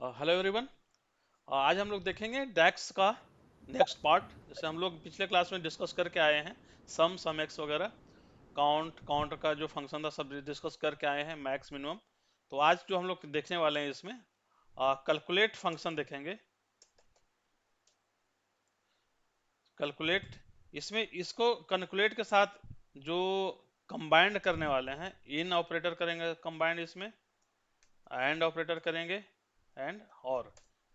Hello everyone. आज हम लोग देखेंगे डैक्स का नेक्स्ट पार्ट। जैसे हम लोग पिछले क्लास में डिस्कस करके आए हैं सम एक्स वगैरह, काउंट का जो फंक्शन था सब डिस्कस करके आए हैं, मैक्स मिनिमम। तो आज जो हम लोग देखने वाले हैं इसमें कैलकुलेट फंक्शन देखेंगे। कैलकुलेट, इसमें इसको कैलकुलेट के साथ जो कंबाइंड करने वाले हैं, इन ऑपरेटर करेंगे कंबाइंड, इसमें एंड ऑपरेटर करेंगे, एंड और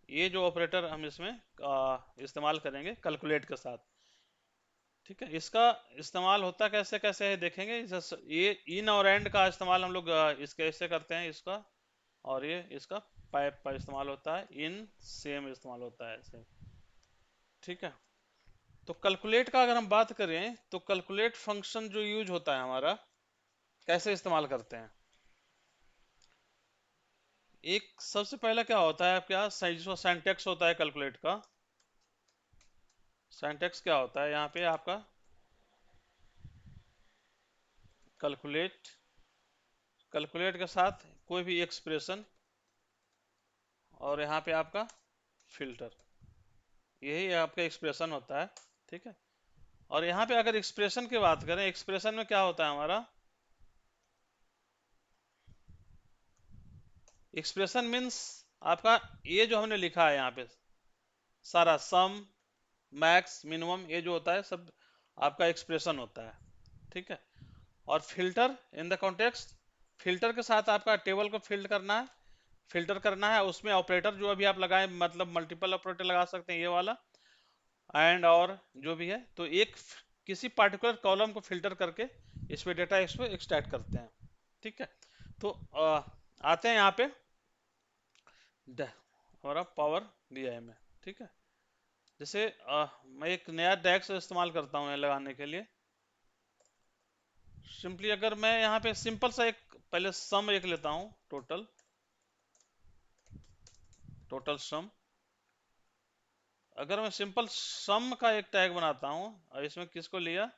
ये जो ऑपरेटर हम इसमें इस्तेमाल करेंगे कैलकुलेट के साथ। ठीक है, इसका इस्तेमाल होता कैसे कैसे है देखेंगे। ये इन और एंड का इस्तेमाल हम लोग इसके ऐसे करते हैं इसका, और ये इसका पाइप का इस्तेमाल होता है, इन सेम इस्तेमाल होता है सेम। ठीक है, तो कैलकुलेट का अगर हम बात करें तो कैलकुलेट फंक्शन जो यूज होता है हमारा, कैसे इस्तेमाल करते हैं। एक सबसे पहला क्या होता है, क्या जो सिंटैक्स होता है कैलकुलेट का, सिंटैक्स क्या होता है यहाँ पे आपका, कैलकुलेट, कैलकुलेट के साथ कोई भी एक्सप्रेशन, और यहाँ पे आपका फिल्टर, यही आपका एक्सप्रेशन होता है। ठीक है, और यहाँ पे अगर एक्सप्रेशन की बात करें, एक्सप्रेशन में क्या होता है हमारा, एक्सप्रेशन मीन्स आपका ये जो हमने लिखा है यहाँ पे सारा सम मैक्स मिनिमम, ये जो होता है सब आपका एक्सप्रेशन होता है। ठीक है, और filter in the context, filter के साथ आपका टेबल को फिल्टर करना है, फिल्टर करना है उसमें ऑपरेटर जो अभी आप लगाए, मतलब मल्टीपल ऑपरेटर लगा सकते हैं ये वाला, एंड और जो भी है, तो किसी पार्टिकुलर कॉलम को फिल्टर करके इस पे डेटा इस पे एक्सट्रैक्ट करते हैं। ठीक है, तो आते हैं यहाँ पे हमारा पावर दिया है हमें। ठीक है, जैसे मैं एक नया डैक्स इस्तेमाल करता हूँ लगाने के लिए। सिंपली अगर मैं यहाँ पे सिंपल सा एक पहले सम एक लेता हूँ, टोटल, टोटल सम। अगर मैं सिंपल सम का एक टैग बनाता हूँ और इसमें किसको लिया,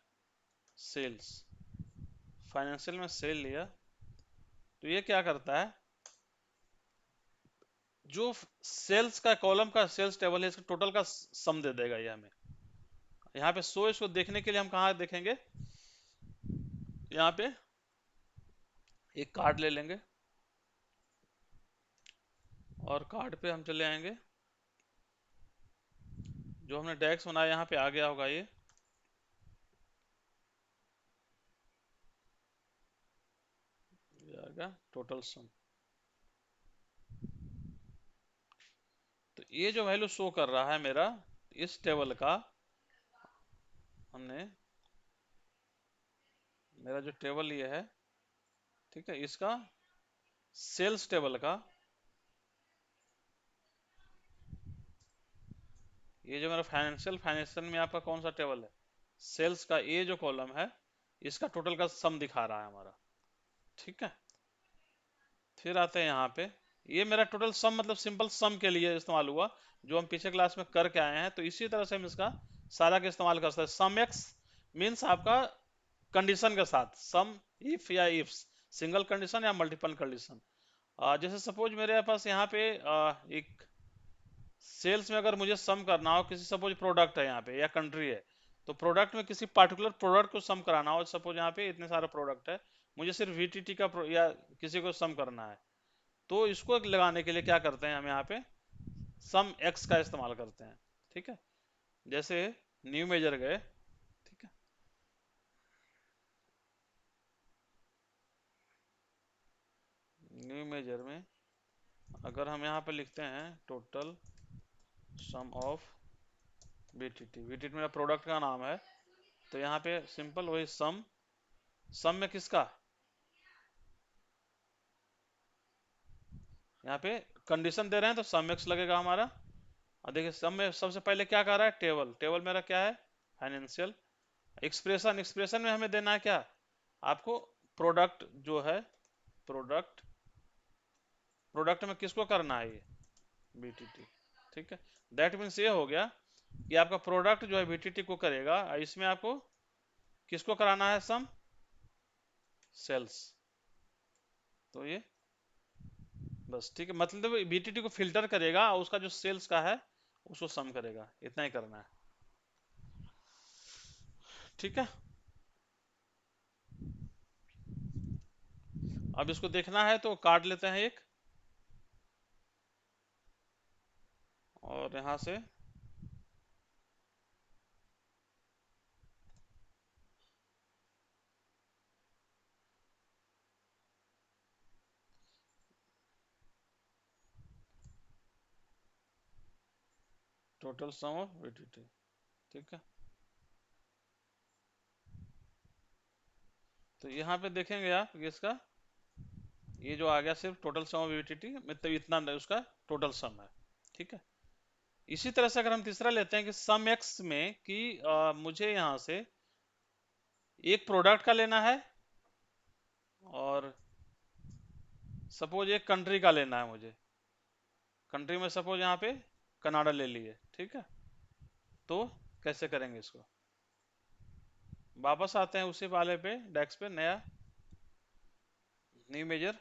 सेल्स, फाइनेंशियल में सेल लिया, तो ये क्या करता है, जो सेल्स का कॉलम का सेल्स टेबल है इसका टोटल का सम दे देगा ये हमें। यहाँ पे सो इसको देखने के लिए हम कहाँ देखेंगे, यहाँ पे एक कार्ड ले लेंगे, और कार्ड पे हम चले आएंगे, जो हमने डेक्स बनाया यहाँ पे आ गया होगा, ये आ गया टोटल सम। तो ये जो वैल्यू शो कर रहा है मेरा, इस टेबल का, हमने मेरा जो टेबल ये है, ठीक है, इसका सेल्स टेबल का, ये जो मेरा फाइनेंशियल में आपका कौन सा टेबल है, सेल्स का, ये जो कॉलम है इसका टोटल का सम दिखा रहा है हमारा। ठीक है, फिर आते हैं यहाँ पे, ये मेरा टोटल सम मतलब सिंपल सम के लिए इस्तेमाल हुआ, जो हम पिछले क्लास में करके आए हैं। तो इसी तरह से हम इसका सारा का इस्तेमाल कर सकते हैं। सम एक्स मीन्स आपका कंडीशन के साथ, सम इफ या इफ, सिंगल कंडीशन या मल्टीपल कंडीशन। जैसे सपोज मेरे पास यहाँ पे एक सेल्स में अगर मुझे सम करना हो, किसी सपोज प्रोडक्ट है यहाँ पे या कंट्री है, तो प्रोडक्ट में किसी पार्टिकुलर प्रोडक्ट को सम कराना हो, सपोज यहाँ पे इतने सारे प्रोडक्ट है, मुझे सिर्फ वीटीटी का या किसी को सम करना है, तो इसको लगाने के लिए क्या करते हैं हम यहाँ पे, सम एक्स का इस्तेमाल करते हैं। ठीक है, जैसे न्यू मेजर गए, ठीक है, न्यू मेजर में अगर हम यहाँ पे लिखते हैं total sum of VTT, VTT मेरा प्रोडक्ट का नाम है, तो यहाँ पे सिंपल वही सम, सम में किसका, यहाँ पे कंडीशन दे रहे हैं तो सम एक्स लगेगा हमारा। और देखिए सम में सबसे पहले क्या कर रहा है, टेबल, टेबल मेरा क्या है, फाइनेंशियल। एक्सप्रेशन, एक्सप्रेशन में हमें देना है क्या, आपको प्रोडक्ट जो है, प्रोडक्ट, प्रोडक्ट में किसको करना है, ये बीटीटी। ठीक है, दैट मीन्स ये हो गया कि आपका प्रोडक्ट जो है बीटीटी को करेगा, और इसमें आपको किसको कराना है सम, सेल्स। तो ये बस ठीक है, मतलब बीटीटी को फिल्टर करेगा और उसका जो सेल्स का है उसको सम करेगा, इतना ही करना है। ठीक है, अब इसको देखना है तो काट लेते हैं एक, और यहाँ से टोटल सम ऑफ बीटीटी। ठीक है, तो यहाँ पे देखेंगे आप कि इसका ये जो आ गया सिर्फ टोटल सम ऑफ बीटीटी, मतलब इतना उसका टोटल सम है। ठीक है, इसी तरह से अगर हम तीसरा लेते हैं कि सम एक्स में कि मुझे यहाँ से एक प्रोडक्ट का लेना है और सपोज एक कंट्री का लेना है मुझे, कंट्री में सपोज यहाँ पे कनाडा ले लिए। ठीक है, तो कैसे करेंगे इसको, वापस आते हैं उसी वाले पे, डेस्क पे नया न्यू मेजर।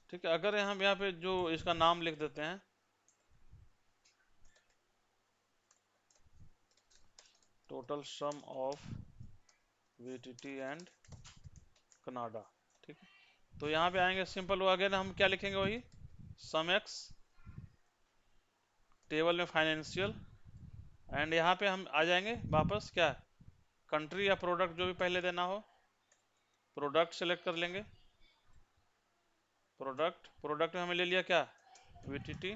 ठीक है, अगर हम यहाँ पे जो इसका नाम लिख देते हैं total sum of VTT and Canada. ठीक है, तो यहाँ पे आएंगे सिंपल, वो अगेन हम क्या लिखेंगे, वही सम एक्स, टेबल में फाइनेंशियल, एंड यहाँ पे हम आ जाएंगे वापस क्या, कंट्री या प्रोडक्ट जो भी पहले देना हो, प्रोडक्ट सेलेक्ट कर लेंगे, प्रोडक्ट, प्रोडक्ट में हमें ले लिया क्या, वीटीटी,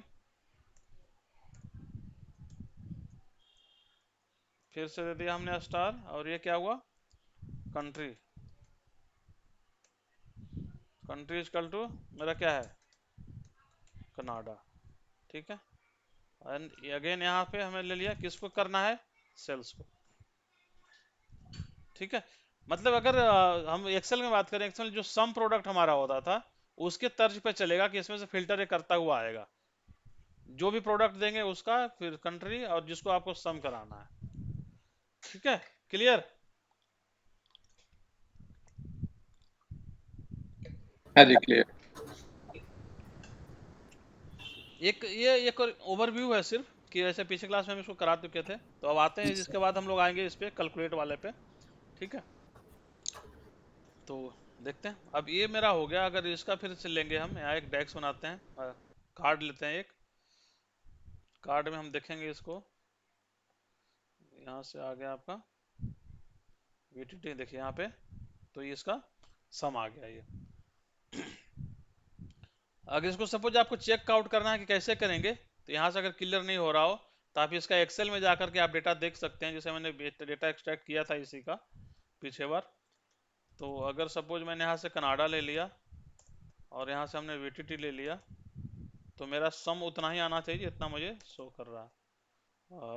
फिर से दे दिया हमने स्टार, और ये क्या हुआ, कंट्री, कंट्री इजकल टू मेरा क्या है, कनाडा। ठीक है, एंड अगेन यहाँ पे हमें ले लिया, किसको करना है, सेल्स को। ठीक है, मतलब अगर हम एक्सेल में बात करें, एक्सेल जो सम प्रोडक्ट हमारा होता था उसके तर्ज पे चलेगा कि इसमें से फिल्टर करता हुआ आएगा, जो भी प्रोडक्ट देंगे उसका, फिर कंट्री, और जिसको आपको सम कराना है। ठीक है, क्लियर। हाँ जी, क्लियर। एक और ओवरव्यू है सिर्फ, कि ऐसे पिछले क्लास में हम इसको करा चुके थे, तो अब आते हैं, इसके बाद हम लोग आएंगे इस पे कैलकुलेट वाले पे। ठीक है, तो देखते हैं, अब ये मेरा हो गया, अगर इसका फिर से लेंगे हम, यहाँ एक डेस्क बनाते हैं, कार्ड लेते हैं एक, कार्ड में हम देखेंगे इसको, यहाँ से आ गया आपका वीटीटी, देखिए यहाँ पे, तो ये इसका सम आ गया ये। अगर इसको सपोज आपको चेक आउट करना है कि कैसे करेंगे, तो यहाँ से अगर क्लियर नहीं हो रहा हो तो आप इसका एक्सेल में जाकर के आप डेटा देख सकते हैं, जैसे मैंने डेटा एक्सट्रैक्ट किया था इसी का पीछे बार। तो अगर सपोज मैंने यहाँ से कनाडा ले लिया और यहाँ से हमने वीटीटी ले लिया, तो मेरा सम उतना ही आना चाहिए जितना मुझे शो कर रहा है,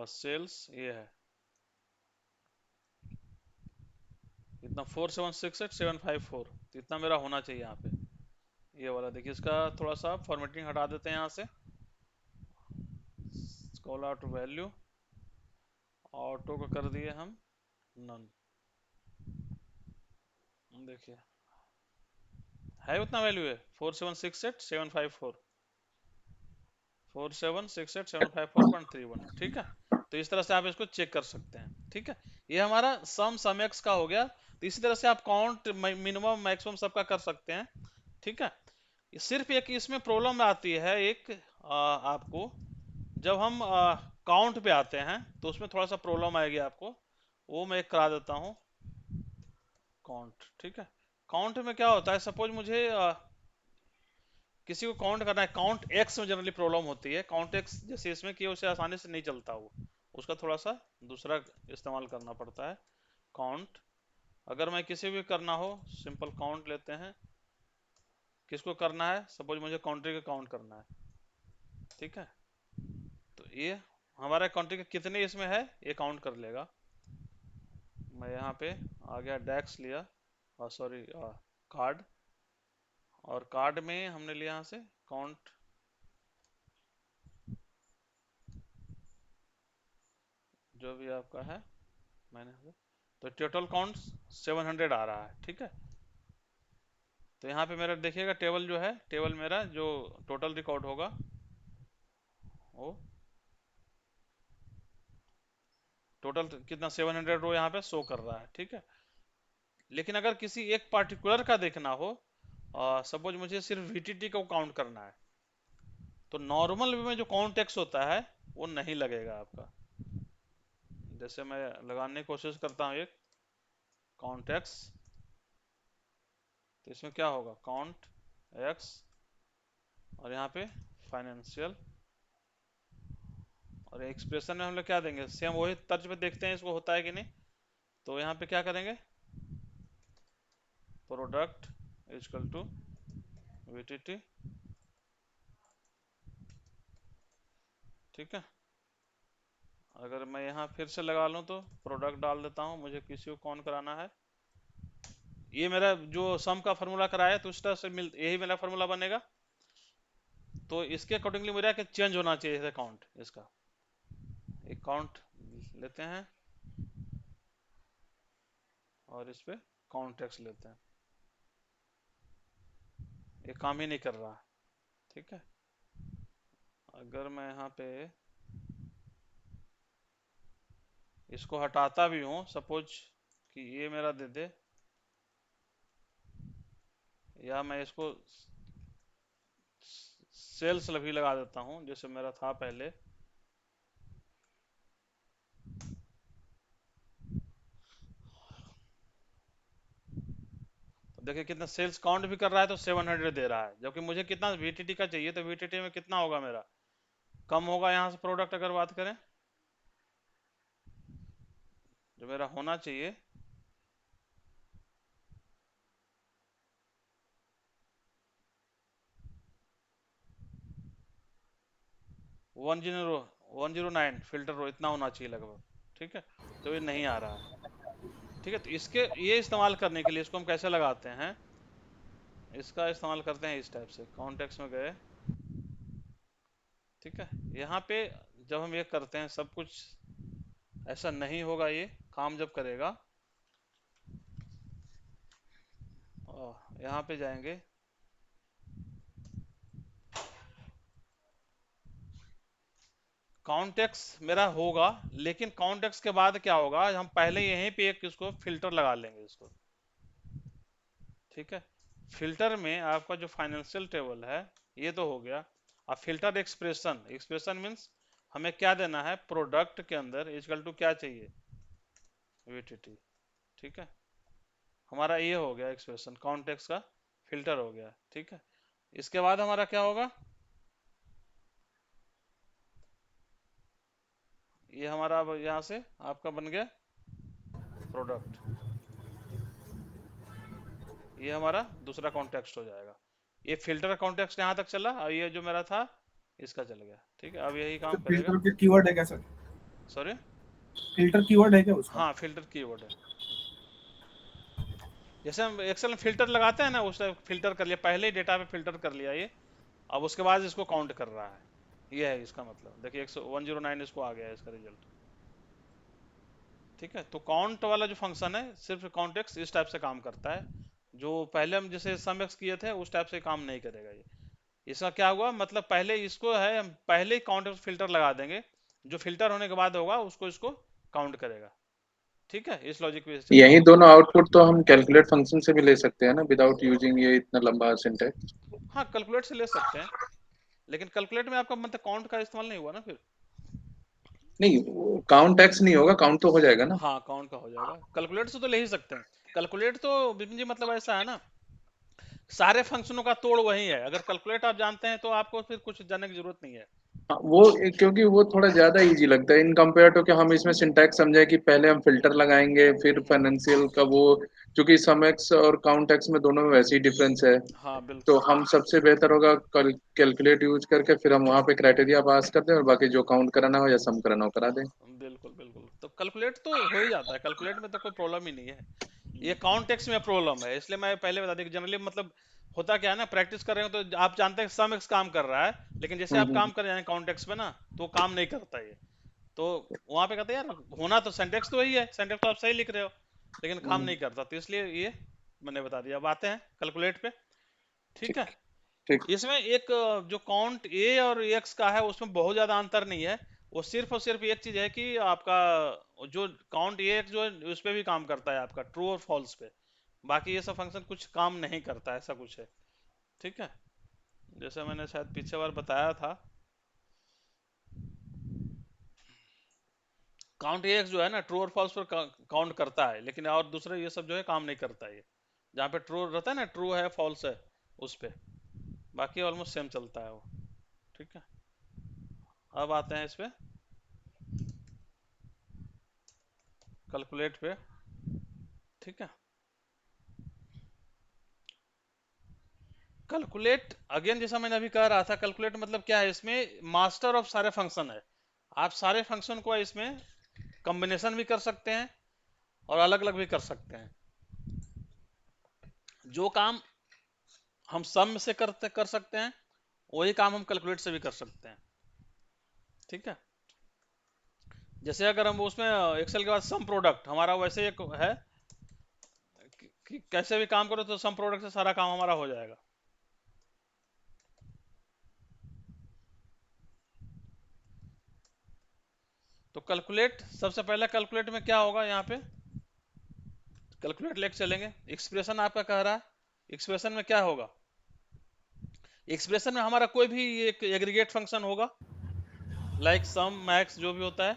सेल्स ये है इतना 4768,754, तो इतना मेरा होना चाहिए यहाँ पे, ये वाला देखिए, इसका थोड़ा सा फॉर्मेटिंग हटा देते हैं यहाँ से, कॉल आउट वैल्यू, ऑटो को कर दिए हम नन, देखिए है उतना वैल्यू है, 4768,754, 4768,754.31। ठीक है, तो इस तरह से आप इसको चेक कर सकते हैं। ठीक है, ये हमारा सम एक्स का हो गया। तो इसी तरह से आप काउंट मिनिमम मैक्सिमम सबका कर सकते हैं। ठीक है, सिर्फ एक इसमें प्रॉब्लम आती है एक, आपको जब हम काउंट पे आते हैं तो उसमें थोड़ा सा प्रॉब्लम आएगी आपको, वो मैं एक करा देता हूँ, काउंट। ठीक है, काउंट में क्या होता है, सपोज मुझे किसी को काउंट करना है, काउंट एक्स में जनरली प्रॉब्लम होती है, काउंट एक्स जैसे इसमें कि उसे आसानी से नहीं चलता, वो उसका थोड़ा सा दूसरा इस्तेमाल करना पड़ता है, काउंट। अगर मैं किसी भी करना हो, सिंपल काउंट लेते हैं, किसको करना है, सपोज मुझे कंट्री का काउंट करना है। ठीक है, तो ये हमारा कंट्री का कितने इसमें है ये काउंट कर लेगा। मैं यहाँ पे आ गया, डेक्स लिया, सॉरी कार्ड, और कार्ड में हमने लिया यहाँ से काउंट, जो भी आपका है मैंने, तो टोटल काउंट 700 आ रहा है, ठीक है। तो यहाँ पे मेरा देखिएगा टेबल जो है, टेबल मेरा जो टोटल रिकॉर्ड होगा वो टोटल कितना 700 रो यहाँ पे शो कर रहा है, ठीक है। लेकिन अगर किसी एक पार्टिकुलर का देखना हो, सपोज मुझे सिर्फ वीटीटी को काउंट करना है, तो नॉर्मल में जो काउंट टैक्स होता है वो नहीं लगेगा आपका। जैसे मैं लगाने की कोशिश करता हूँ एक काउंट टैक्स, तो इसमें क्या होगा, काउंट एक्स और यहाँ पे फाइनेंशियल, और एक्सप्रेशन में हम लोग क्या देंगे, सेम वही तर्ज पे देखते हैं इसको होता है कि नहीं। तो यहाँ पे क्या करेंगे, प्रोडक्ट इजकल टू वीटीटी, ठीक है। अगर मैं यहाँ फिर से लगा लूँ तो प्रोडक्ट डाल देता हूँ, मुझे किसी को कौन कराना है, ये मेरा जो सम का फार्मूला कराया तो उस तरह से मिल यही मेरा फार्मूला बनेगा। तो इसके अकॉर्डिंगली मेरा क्या चेंज होना चाहिए अकाउंट, इसका एक काउंट लेते हैं और इस पे काउंट टैक्स लेते हैं, ये काम ही नहीं कर रहा, ठीक है। अगर मैं यहाँ पे इसको हटाता भी हूँ, सपोज कि ये मेरा दे दे, या मैं इसको सेल्स भी लगा देता हूँ जैसे मेरा था पहले, तो देखिए कितना सेल्स काउंट भी कर रहा है तो 700 दे रहा है, जबकि मुझे कितना वीटीटी का चाहिए, तो वीटीटी में कितना होगा मेरा, कम होगा यहाँ से प्रोडक्ट अगर बात करें, जो मेरा होना चाहिए 109 फिल्टर रो इतना होना चाहिए लगभग, ठीक है। तो ये नहीं आ रहा है, ठीक है। तो इसके ये इस्तेमाल करने के लिए इसको हम कैसे लगाते हैं, इसका इस्तेमाल करते हैं इस टाइप से, कॉन्टेक्स्ट में गए, ठीक है। यहाँ पे जब हम ये करते हैं सब कुछ ऐसा नहीं होगा, ये काम जब करेगा, यहाँ पे जाएंगे, काउंटेक्स मेरा होगा, लेकिन काउंटेक्स के बाद क्या होगा, हम पहले यहीं पे एक इसको फिल्टर लगा लेंगे इसको, ठीक है। फिल्टर में आपका जो फाइनेंशियल टेबल है ये तो हो गया। अब फिल्टर एक्सप्रेशन, एक्सप्रेशन मीन्स हमें क्या देना है, प्रोडक्ट के अंदर इक्वल टू क्या चाहिए, वीटीटी, ठीक है। हमारा ये हो गया एक्सप्रेशन, कॉन्टेक्स्ट का फिल्टर हो गया, ठीक है। इसके बाद हमारा क्या होगा, ये हमारा अब यहाँ से आपका बन गया प्रोडक्ट, ये हमारा दूसरा कॉन्टेक्स्ट हो जाएगा। ये फिल्टर कॉन्टेक्स्ट यहाँ तक चला और ये जो मेरा था इसका चल गया, ठीक है। अब यही तो काम करेगा। फिल्टर के कीवर्ड है क्या सर? सॉरी, फिल्टर कीवर्ड है क्या उसका? हाँ फिल्टर कीवर्ड है। जैसे हम एक्सेल में फिल्टर लगाते हैं ना, उस फिल्टर कर लिया, पहले ही डेटा पे फिल्टर कर लिया ये, अब उसके बाद इसको काउंट कर रहा है, ये है इसका मतलब। देखिए 109 इसको आ गया है इसका रिजल्ट, ठीक है। तो काउंट वाला जो फंक्शन है सिर्फ काउंटेक्स इस टाइप से काम करता है, जो पहले हम जैसे सम एक्स किए थे उस टाइप से काम नहीं करेगा ये। इसका क्या हुआ मतलब, पहले इसको है हम पहले ही काउंट फिल्टर लगा देंगे, जो फिल्टर होने के बाद होगा उसको इसको काउंट करेगा, ठीक है। इस लॉजिक पे चलता यही है। दोनों आउटपुट तो हम कैलकुलेट फंक्शन से भी ले सकते हैं ना, विदाउट यूजिंग ये इतना लंबा सिंटेक्स। हाँ कैलकुलेट से ले सकते हैं, लेकिन कैलकुलेट में आपका मतलब काउंट का इस्तेमाल नहीं हुआ ना फिर। नहीं, काउंट एक्स नहीं होगा, काउंट तो हो जाएगा ना। हाँ काउंट का हो जाएगा, कैलकुलेट से तो ले ही सकते हैं। कैलकुलेट तो बिपिन जी मतलब ऐसा है ना, सारे फंक्शनों का तोड़ वही है, अगर कैलकुलेट आप जानते हैं तो आपको फिर कुछ जानने की जरूरत नहीं है। हाँ, वो क्योंकि वो थोड़ा ज्यादा इजी लगता है इन कंपेयर टू कि हम इसमें सिंटैक्स समझे कि पहले हम फिल्टर लगाएंगे फिर फाइनेंशियल का वो, क्योंकि सम एक्स और काउंट एक्स में दोनों में वैसे ही डिफरेंस है। हाँ तो बिल्कुल हम सबसे बेहतर होगा कैलकुलेट यूज करके फिर हम वहाँ पे क्राइटेरिया पास कर दें और बाकी जो काउंट कराना हो या सम कराना हो करा दें। बिल्कुल बिल्कुल, तो कैलकुलेट तो हो ही जाता है, कैलकुलेट में तो कोई प्रॉब्लम ही नहीं है। ये काउंट टेक्स्ट में प्रॉब्लम है, इसलिए मैं पहले बता दी जनरली मतलब होता क्या है ना, प्रैक्टिस कर रहे हो तो आप जानते हैं सम एक्स काम कर रहा है, लेकिन जैसे आप हम्म। काम कर रहे हैं काउंट टेक्स्ट में ना, तो वो काम नहीं करता ये। तो वहां पे कहते हैं यार होना तो सिंटेक्स तो वही है, सिंटेक्स तो आप सही लिख रहे हो, लेकिन काम नहीं करता, तो इसलिए ये मैंने बता दिया। अब आते हैं कैलकुलेट पे। ठीक है, ठीक ठीक। इसमें एक जो काउंट ए और एक्स का है उसमें बहुत ज्यादा अंतर नहीं है। वो सिर्फ और सिर्फ एक चीज है कि आपका जो काउंट ए एक्स जो है उस पे भी काम करता है आपका ट्रू और फॉल्स पे, बाकी ये सब फंक्शन कुछ काम नहीं करता, ऐसा कुछ है। ठीक है, जैसे मैंने शायद पीछे बार बताया था, काउंट एक्स जो है ना ट्रू और फॉल्स पर काउंट करता है, लेकिन और दूसरे ये सब जो है काम नहीं करता है। ये जहाँ पे ट्रू रहता है ना, ट्रू है फॉल्स है उस पे, बाकी ऑलमोस्ट सेम चलता है वो। ठीक है, अब आते हैं इस पे कैलकुलेट पे। ठीक है, कैलकुलेट अगेन जैसा मैंने अभी कह रहा था, कैलकुलेट मतलब क्या है, इसमें मास्टर ऑफ सारे फंक्शन है। आप सारे फंक्शन को इसमें कॉम्बिनेशन भी कर सकते हैं और अलग अलग भी कर सकते हैं। जो काम हम सम से कर सकते हैं वही काम हम कैलकुलेट से भी कर सकते हैं। ठीक है, जैसे अगर हम उसमें एक्सेल के बाद सम प्रोडक्ट हमारा वैसे एक है कि कैसे भी काम करो तो सम प्रोडक्ट से सारा काम हमारा हो जाएगा। तो कैलकुलेट, सबसे पहले कैलकुलेट में क्या होगा, यहाँ पे कैलकुलेट लेके चलेंगे। एक्सप्रेशन आपका कह रहा है, एक्सप्रेशन में क्या होगा, एक्सप्रेशन में हमारा कोई भी एक एग्रीगेट फंक्शन होगा, लाइक सम मैक्स जो भी होता है।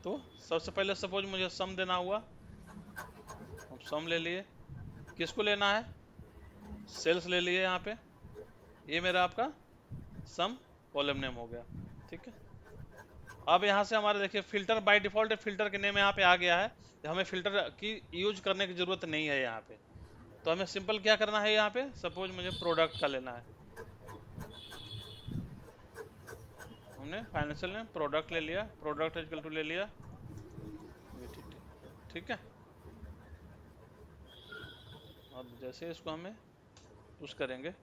तो सबसे पहले सपोज मुझे सम देना हुआ, हम सम ले लिए, किसको लेना है, सेल्स ले लिए यहाँ पे, ये मेरा आपका सम कॉलम नेम हो गया। ठीक है, अब यहाँ से हमारे देखिए फिल्टर बाय डिफॉल्ट फिल्टर के नेम यहाँ पे आ गया है, तो हमें फिल्टर की यूज करने की जरूरत नहीं है यहाँ पे। तो हमें सिंपल क्या करना है, यहाँ पे सपोज मुझे प्रोडक्ट का लेना है, हमने फाइनेंशियल में प्रोडक्ट ले लिया, प्रोडक्ट इक्वल टू ले लिया VTT। ठीक है, अब जैसे इसको हमें पुश करेंगे,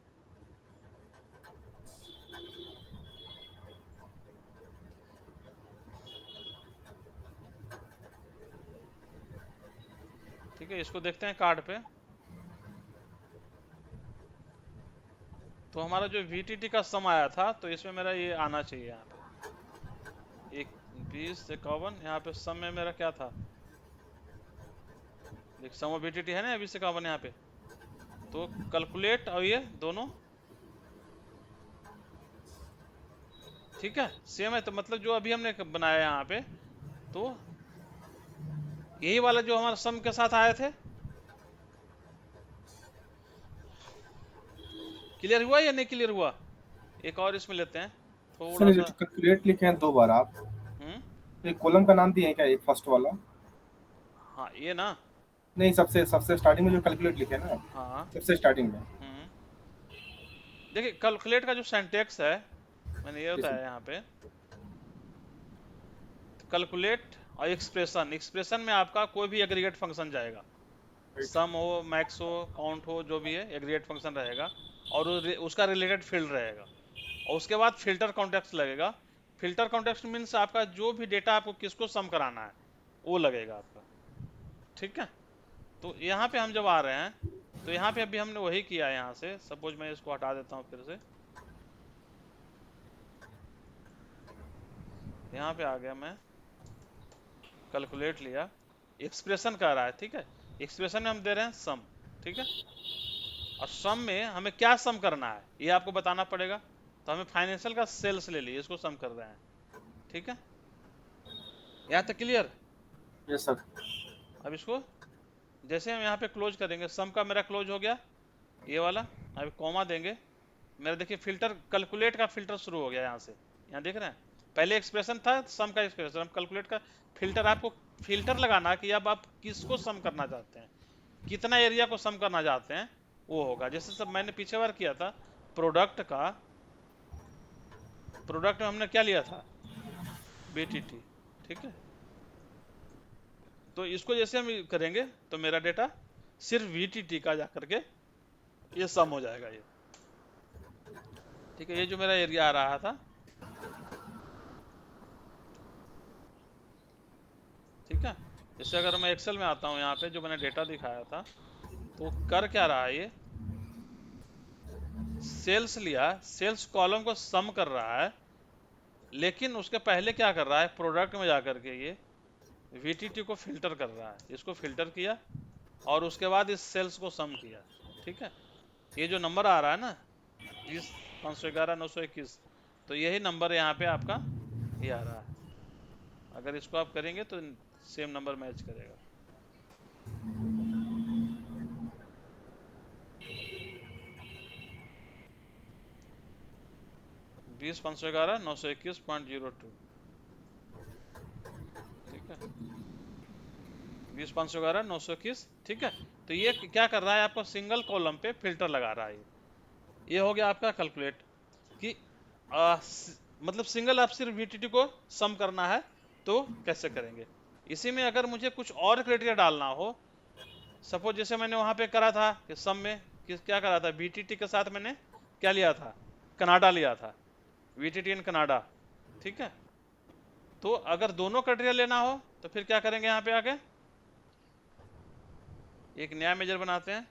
ठीक है, इसको देखते हैं कार्ड पे। तो हमारा जो VTT का सम आया था, तो इसमें मेरा ये आना चाहिए यहाँ पे 2151, यहाँ पे सम में मेरा क्या था, देख सम और VTT है ना 2151 यहाँ पे। तो कैलकुलेट और ये दोनों ठीक है सेम है, तो मतलब जो अभी हमने बनाया यहाँ पे, तो यही वाला जो हमारा सम के साथ आए थे, क्लियर हुआ या नहीं क्लियर हुआ। एक और इसमें लेते हैं सर थोड़ा ये जो सा। कैलकुलेट लिखे हैं 2 बार आप, हम्म, तो एक कॉलम का नाम दिए हैं क्या, एक फर्स्ट वाला? हाँ ये ना, नहीं, सबसे सबसे स्टार्टिंग में जो कैलकुलेट लिखे हैं ना, हाँ सबसे स्टार्टिंग में। देखिए कैलकुलेट का जो सिंटेक्स है मैंने ये जी सर। बताया यहाँ पे, कैलकुलेट और एक्सप्रेशन, एक्सप्रेशन में आपका कोई भी एग्रीगेट फंक्शन जाएगा, राइट। सम हो मैक्स हो काउंट हो जो भी है एग्रीगेट फंक्शन रहेगा, और उसका रिलेटेड फील्ड रहेगा, और उसके बाद फिल्टर कॉन्टेक्स्ट लगेगा। फिल्टर कॉन्टेक्स्ट मीन्स आपका जो भी डेटा आपको किसको सम कराना है वो लगेगा आपका। ठीक है, तो यहाँ पे हम जब आ रहे हैं, तो यहाँ पे अभी हमने वही किया है। यहाँ से सपोज मैं इसको हटा देता हूँ फिर से, यहाँ पे आ गया मैं, कैलकुलेट लिया, एक्सप्रेशन कह रहा है। ठीक है, एक्सप्रेशन में हम दे रहे हैं सम। ठीक है, और सम में हमें क्या सम करना है ये आपको बताना पड़ेगा, तो हमें फाइनेंशियल का सेल्स ले लिए, इसको सम कर रहे हैं। ठीक है, यहाँ तक क्लियर। Yes sir. अब इसको जैसे हम यहाँ पे क्लोज करेंगे, सम का मेरा क्लोज हो गया ये वाला, अब कॉमा देंगे, मेरा देखिए फिल्टर कैलकुलेट का फिल्टर शुरू हो गया यहाँ से, यहाँ देख रहे हैं, पहले एक्सप्रेशन था सम का एक्सप्रेशन, अब कैलकुलेट का फिल्टर। आपको फिल्टर लगाना कि अब आप किसको सम करना चाहते हैं, कितना एरिया को सम करना चाहते हैं वो होगा। जैसे सब मैंने पीछे बार किया था, प्रोडक्ट का, प्रोडक्ट में हमने क्या लिया था BTT। ठीक है, तो इसको जैसे हम करेंगे तो मेरा डेटा सिर्फ VTT का जा करके ये सम हो जाएगा ये। ठीक है, ये जो मेरा एरिया आ रहा था, ठीक है। जैसे अगर मैं एक्सेल में आता हूँ यहाँ पे जो मैंने डेटा दिखाया था, तो कर क्या रहा है, ये सेल्स लिया, सेल्स कॉलम को सम कर रहा है, लेकिन उसके पहले क्या कर रहा है, प्रोडक्ट में जाकर के ये वीटीटी को फिल्टर कर रहा है, इसको फिल्टर किया और उसके बाद इस सेल्स को सम किया। ठीक है, ये जो नंबर आ रहा है ना 20,511,921, तो यही नंबर यहाँ पे आपका ये आ रहा है। अगर इसको आप करेंगे तो सेम नंबर मैच करेगा। बीस 511,921.02, ठीक है, 20,511,921। ठीक है, तो ये क्या कर रहा है, आपको सिंगल कॉलम पे फिल्टर लगा रहा है। ये हो गया आपका कैलकुलेट कि मतलब सिंगल आप सिर्फ वीटीटी को सम करना है तो कैसे करेंगे। इसी में अगर मुझे कुछ और क्राइटेरिया डालना हो, सपोज जैसे मैंने वहां पे करा था कि सम में क्या करा था, वीटीटी के साथ मैंने क्या लिया था, कनाडा लिया था, वीटीटी इन कनाडा। ठीक है, तो अगर दोनों क्राइटेरिया लेना हो तो फिर क्या करेंगे, यहाँ पे आके एक नया मेजर बनाते हैं।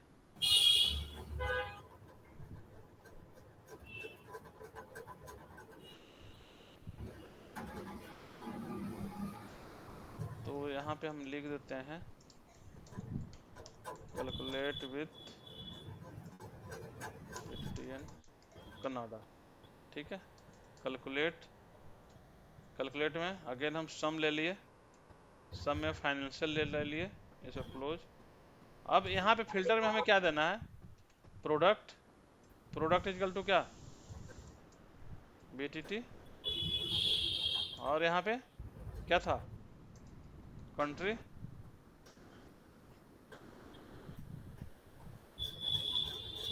तो यहाँ पे हम लिख देते हैं कैलकुलेट विथ वीटीटी कनाडा। ठीक है, कैलकुलेट में अगेन हम सम ले लिए, सम में फाइनेंशियल ले लिए, इसको क्लोज। अब यहाँ पे फिल्टर में हमें क्या देना है, प्रोडक्ट इक्वल टू क्या, बीटीटी, और यहाँ पे क्या था, कंट्री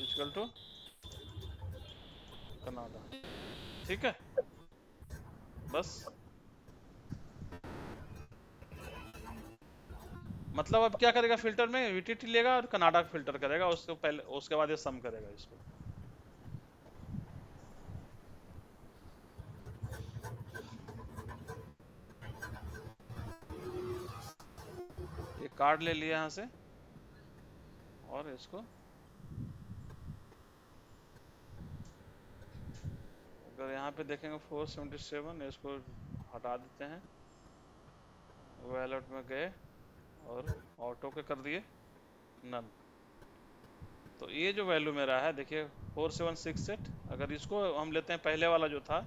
इक्वल टू कनाडा। ठीक है, बस मतलब अब क्या करेगा, फिल्टर में वीटीटी लेगा और कनाडा का फिल्टर करेगा, उसके पहले उसके बाद ये सम करेगा इसको। ये कार्ड ले लिया यहाँ से और इसको अगर यहाँ पे देखेंगे 477, इसको हटा देते हैं, वैलेट में गए और ऑटो के कर दिए नन। तो ये जो वैल्यू मेरा है देखिए 4768, अगर इसको हम लेते हैं पहले वाला जो था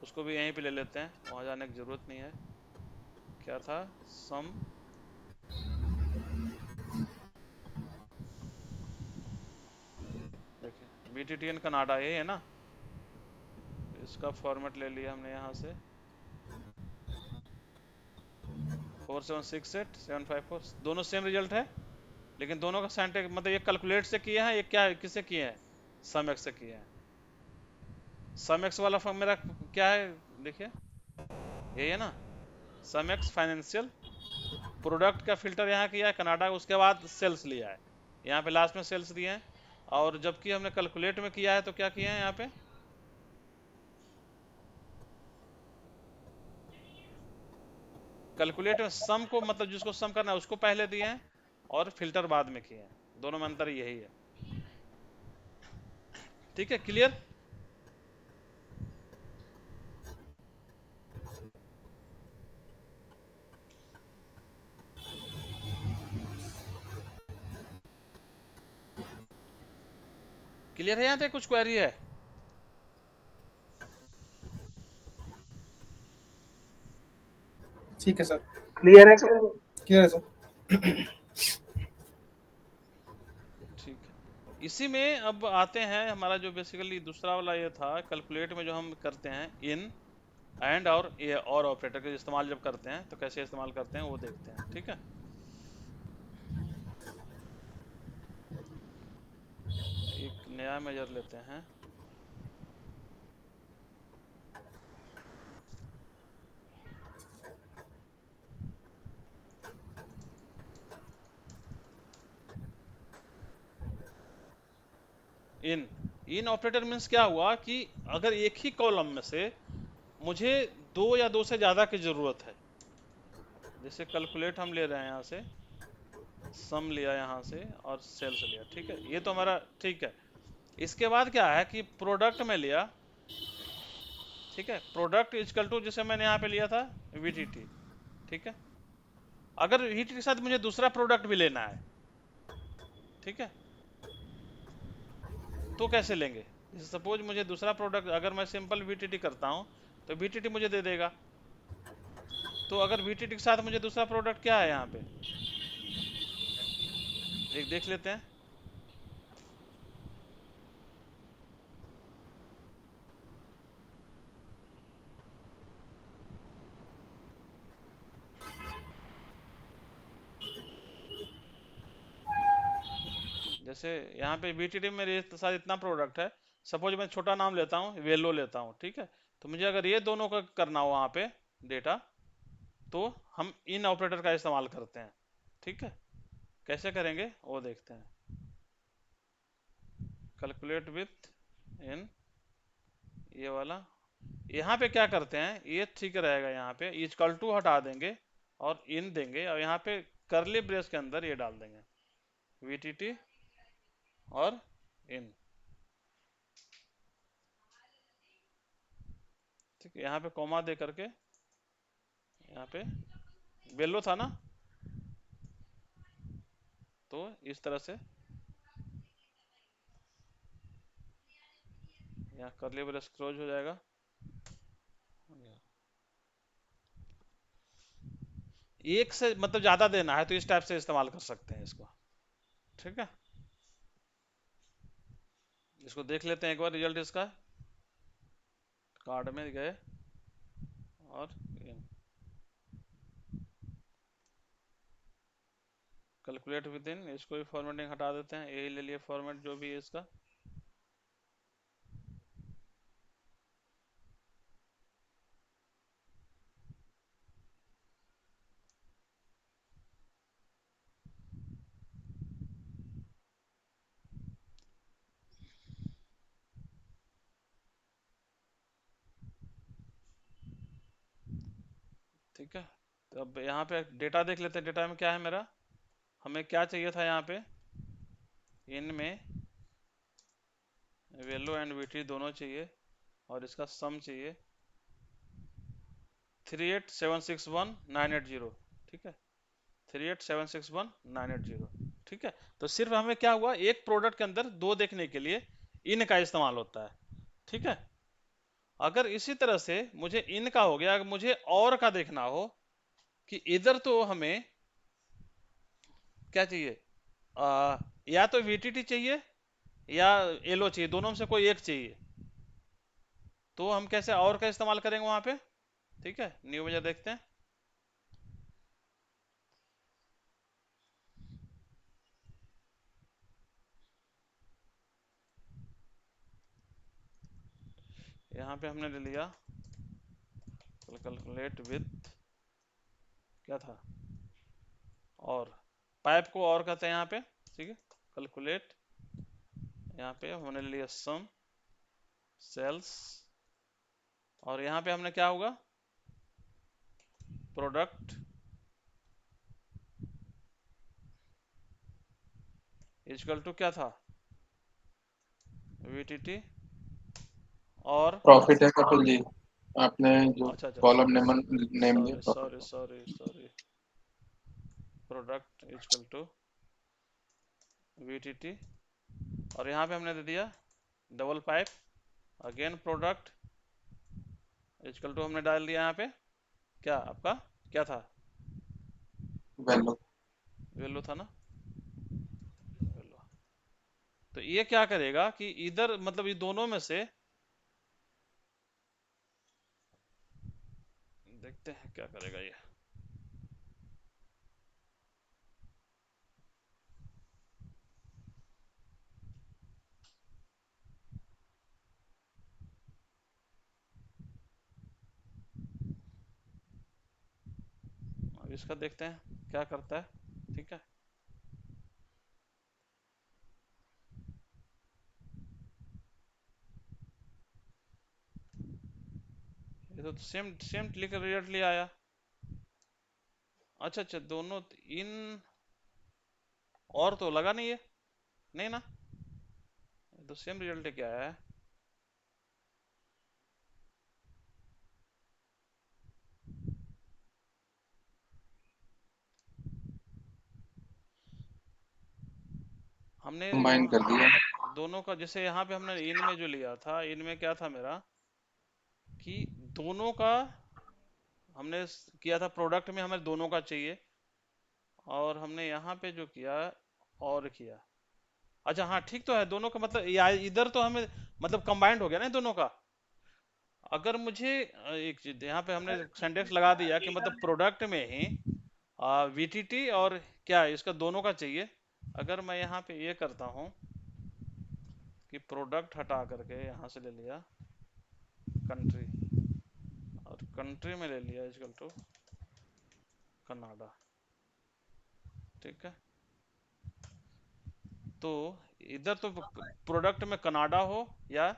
उसको भी यहीं पे ले लेते हैं, वहाँ जाने की जरूरत नहीं है। क्या था, सम देखिए बीटीटी इन कनाडा, ये है ना, इसका फॉर्मेट ले लिया हमने यहाँ से 4768 754, दोनों सेम रिजल्ट है, लेकिन दोनों का साइंटिफिक मतलब ये कैलकुलेट से किए हैं, ये क्या किससे किए हैं, सम एक्स से किए हैं। सम एक्स वाला फॉर्म मेरा क्या है, देखिए यही है ना, सम एक्स फाइनेंशियल, प्रोडक्ट का फिल्टर यहाँ किया है कनाडा, उसके बाद सेल्स लिया है, यहाँ पे लास्ट में सेल्स दिए हैं। और जबकि हमने कैलकुलेट में किया है तो क्या किया है, यहाँ पे कैलकुलेट में सम को मतलब जिसको सम करना है उसको पहले दिए हैं और फिल्टर बाद में किए हैं, दोनों में अंतर यही है। ठीक है, क्लियर। क्लियर है, यहाँ पे कुछ क्वेरी है, ठीक है सर, क्लियर है सर? क्लियर है सर। ठीक है। इसी में अब आते हैं हमारा जो बेसिकली दूसरा वाला ये था, कैलकुलेट में जो हम करते हैं इन एंड और ये और ऑपरेटर का इस्तेमाल जब करते हैं तो कैसे इस्तेमाल करते हैं वो देखते हैं। ठीक है, एक नया मेजर लेते हैं, इन ऑपरेटर मीन्स क्या हुआ कि अगर एक ही कॉलम में से मुझे दो या दो से ज्यादा की जरूरत है, जैसे कैलकुलेट हम ले रहे हैं यहाँ से, सम लिया यहाँ से और सेल्स लिया, ठीक है, ये तो हमारा ठीक है। इसके बाद क्या है कि प्रोडक्ट में लिया, ठीक है, प्रोडक्ट इजकल टू जिसे मैंने यहाँ पे लिया था वीटीटी, ठीक है। अगर वीटीटी के साथ मुझे दूसरा प्रोडक्ट भी लेना है, ठीक है, तो कैसे लेंगे? जैसे सपोज मुझे दूसरा प्रोडक्ट, अगर मैं सिंपल वीटीटी करता हूँ तो वीटीटी मुझे दे देगा। तो अगर वीटीटी के साथ मुझे दूसरा प्रोडक्ट क्या है यहाँ पे, एक देख लेते हैं। जैसे यहाँ पे वीटीटी में मेरे साथ इतना प्रोडक्ट है, सपोज मैं छोटा नाम लेता हूँ, वेलो लेता हूँ, ठीक है। तो मुझे अगर ये दोनों का करना हो वहाँ पे डेटा, तो हम इन ऑपरेटर का इस्तेमाल करते हैं, ठीक है। कैसे करेंगे वो देखते हैं। कैलकुलेट विथ इन, ये वाला, यहाँ पे क्या करते हैं, ये ठीक रहेगा, यहाँ पे इक्वल टू हटा देंगे और इन देंगे, और यहाँ पे करली ब्रेस के अंदर ये डाल देंगे वीटीटी और इन, ठीक है। यहाँ पे कॉमा दे करके, यहाँ पे वेलो था ना, तो इस तरह से यहाँ करली ब्रेस क्लोज हो जाएगा। एक से मतलब ज्यादा देना है तो इस टाइप से इस्तेमाल कर सकते हैं इसको, ठीक है। इसको देख लेते हैं एक बार रिजल्ट इसका। कार्ड में गए और कैलकुलेट विद इन, इसको भी फॉर्मेटिंग हटा देते हैं, यही ले लिए फॉर्मेट जो भी है इसका। ठीक है, तो अब यहाँ पे डेटा देख लेते हैं, डेटा में क्या है मेरा, हमें क्या चाहिए था यहाँ पे, इनमें वेलो एंड वीटी दोनों चाहिए, और इसका सम चाहिए 38761980, ठीक है, 38761980, ठीक है। तो सिर्फ हमें क्या हुआ, एक प्रोडक्ट के अंदर दो देखने के लिए इन का इस्तेमाल होता है, ठीक है। अगर इसी तरह से मुझे इन का हो गया, अगर मुझे और का देखना हो कि इधर तो हमें क्या चाहिए, या तो वीटीटी चाहिए या एलो चाहिए, दोनों में से कोई एक चाहिए, तो हम कैसे और का इस्तेमाल करेंगे वहां पे, ठीक है। न्यू मेजर देखते हैं। यहाँ पे हमने ले लिया कैलकुलेट विथ, क्या था, और पाइप को और कहते हैं यहाँ पे, ठीक है। कैलकुलेट, यहाँ पे हमने ले लिया सम सेल्स, और यहाँ पे हमने क्या होगा, प्रोडक्ट इक्वल टू क्या था, वीटीटी और, प्रॉफिट है कपिल जी, आपने जो अच्छा अच्छा, कॉलम नेम नेम दिया सॉरी प्रॉफिट सॉरी का। Sorry sorry, product equal to VTT, और यहाँ पे हमने दे दिया double pipe, again product equal to हमने डाल दिया यहाँ पे क्या, आपका क्या था, वैल्यू। वैल्यू था ना, वैल्यू। तो ये क्या करेगा कि इधर मतलब ये दोनों में से देखते हैं क्या करेगा ये। अब इसका देखते हैं क्या करता है, ठीक है। ये तो सेम सेम रिजल्ट ले आया। अच्छा अच्छा, दोनों इन और तो लगा नहीं है, नहीं ना, तो सेम रिजल्ट क्या है? हमने कंबाइन कर दिया। दोनों का, जैसे यहाँ पे हमने इन में जो लिया था, इनमें क्या था मेरा कि दोनों का हमने किया था, प्रोडक्ट में हमें दोनों का चाहिए, और हमने यहाँ पे जो किया और किया। अच्छा हाँ ठीक तो है, दोनों का मतलब इधर तो हमें मतलब कंबाइंड हो गया ना दोनों का। अगर मुझे एक चीज यहाँ पे हमने सिंटेक्स लगा दिया कि मतलब प्रोडक्ट में ही वीटीटी और क्या इसका दोनों का चाहिए। अगर मैं यहाँ पे ये करता हूँ कि प्रोडक्ट हटा करके यहाँ से ले लिया कंट्री, और कंट्री में ले लिया इजकल टू कनाडा, ठीक है। तो इधर तो प्रोडक्ट में कनाडा हो या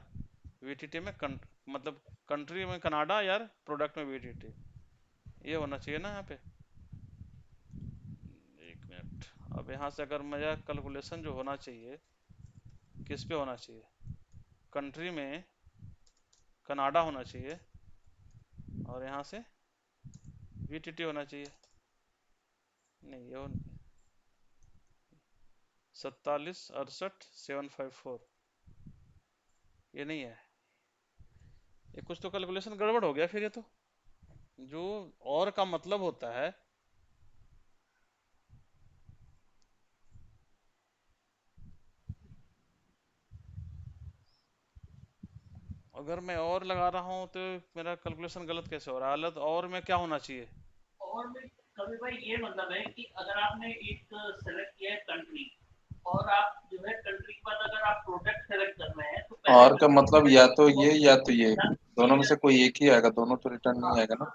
वीटीटी में मतलब कंट्री में कनाडा या प्रोडक्ट में वीटीटी, ये होना चाहिए ना यहाँ पे। एक मिनट, अब यहाँ से अगर मेरा कैलकुलेशन जो होना चाहिए किस पे होना चाहिए, कंट्री में कनाडा होना चाहिए और यहाँ से वीटीटी होना चाहिए। नहीं, ये 4768 754 ये नहीं है, ये कुछ तो कैलकुलेशन गड़बड़ हो गया फिर। ये तो जो और का मतलब होता है, अगर मैं और लगा रहा हूँ तो मेरा कैलकुलेशन गलत कैसे हो रहा है? गलत और में क्या होना चाहिए? और में कभी भाई ये मतलब है कि अगर आपने एक सेलेक्ट किया है कंट्री, और आप जो है कंट्री के बाद अगर आप प्रोडक्ट सेलेक्ट कर रहे हैं तो पहले और का मतलब या तो ये दोनों में से कोई एक ही आएगा, दोनों तो रिटर्न नहीं आएगा ना।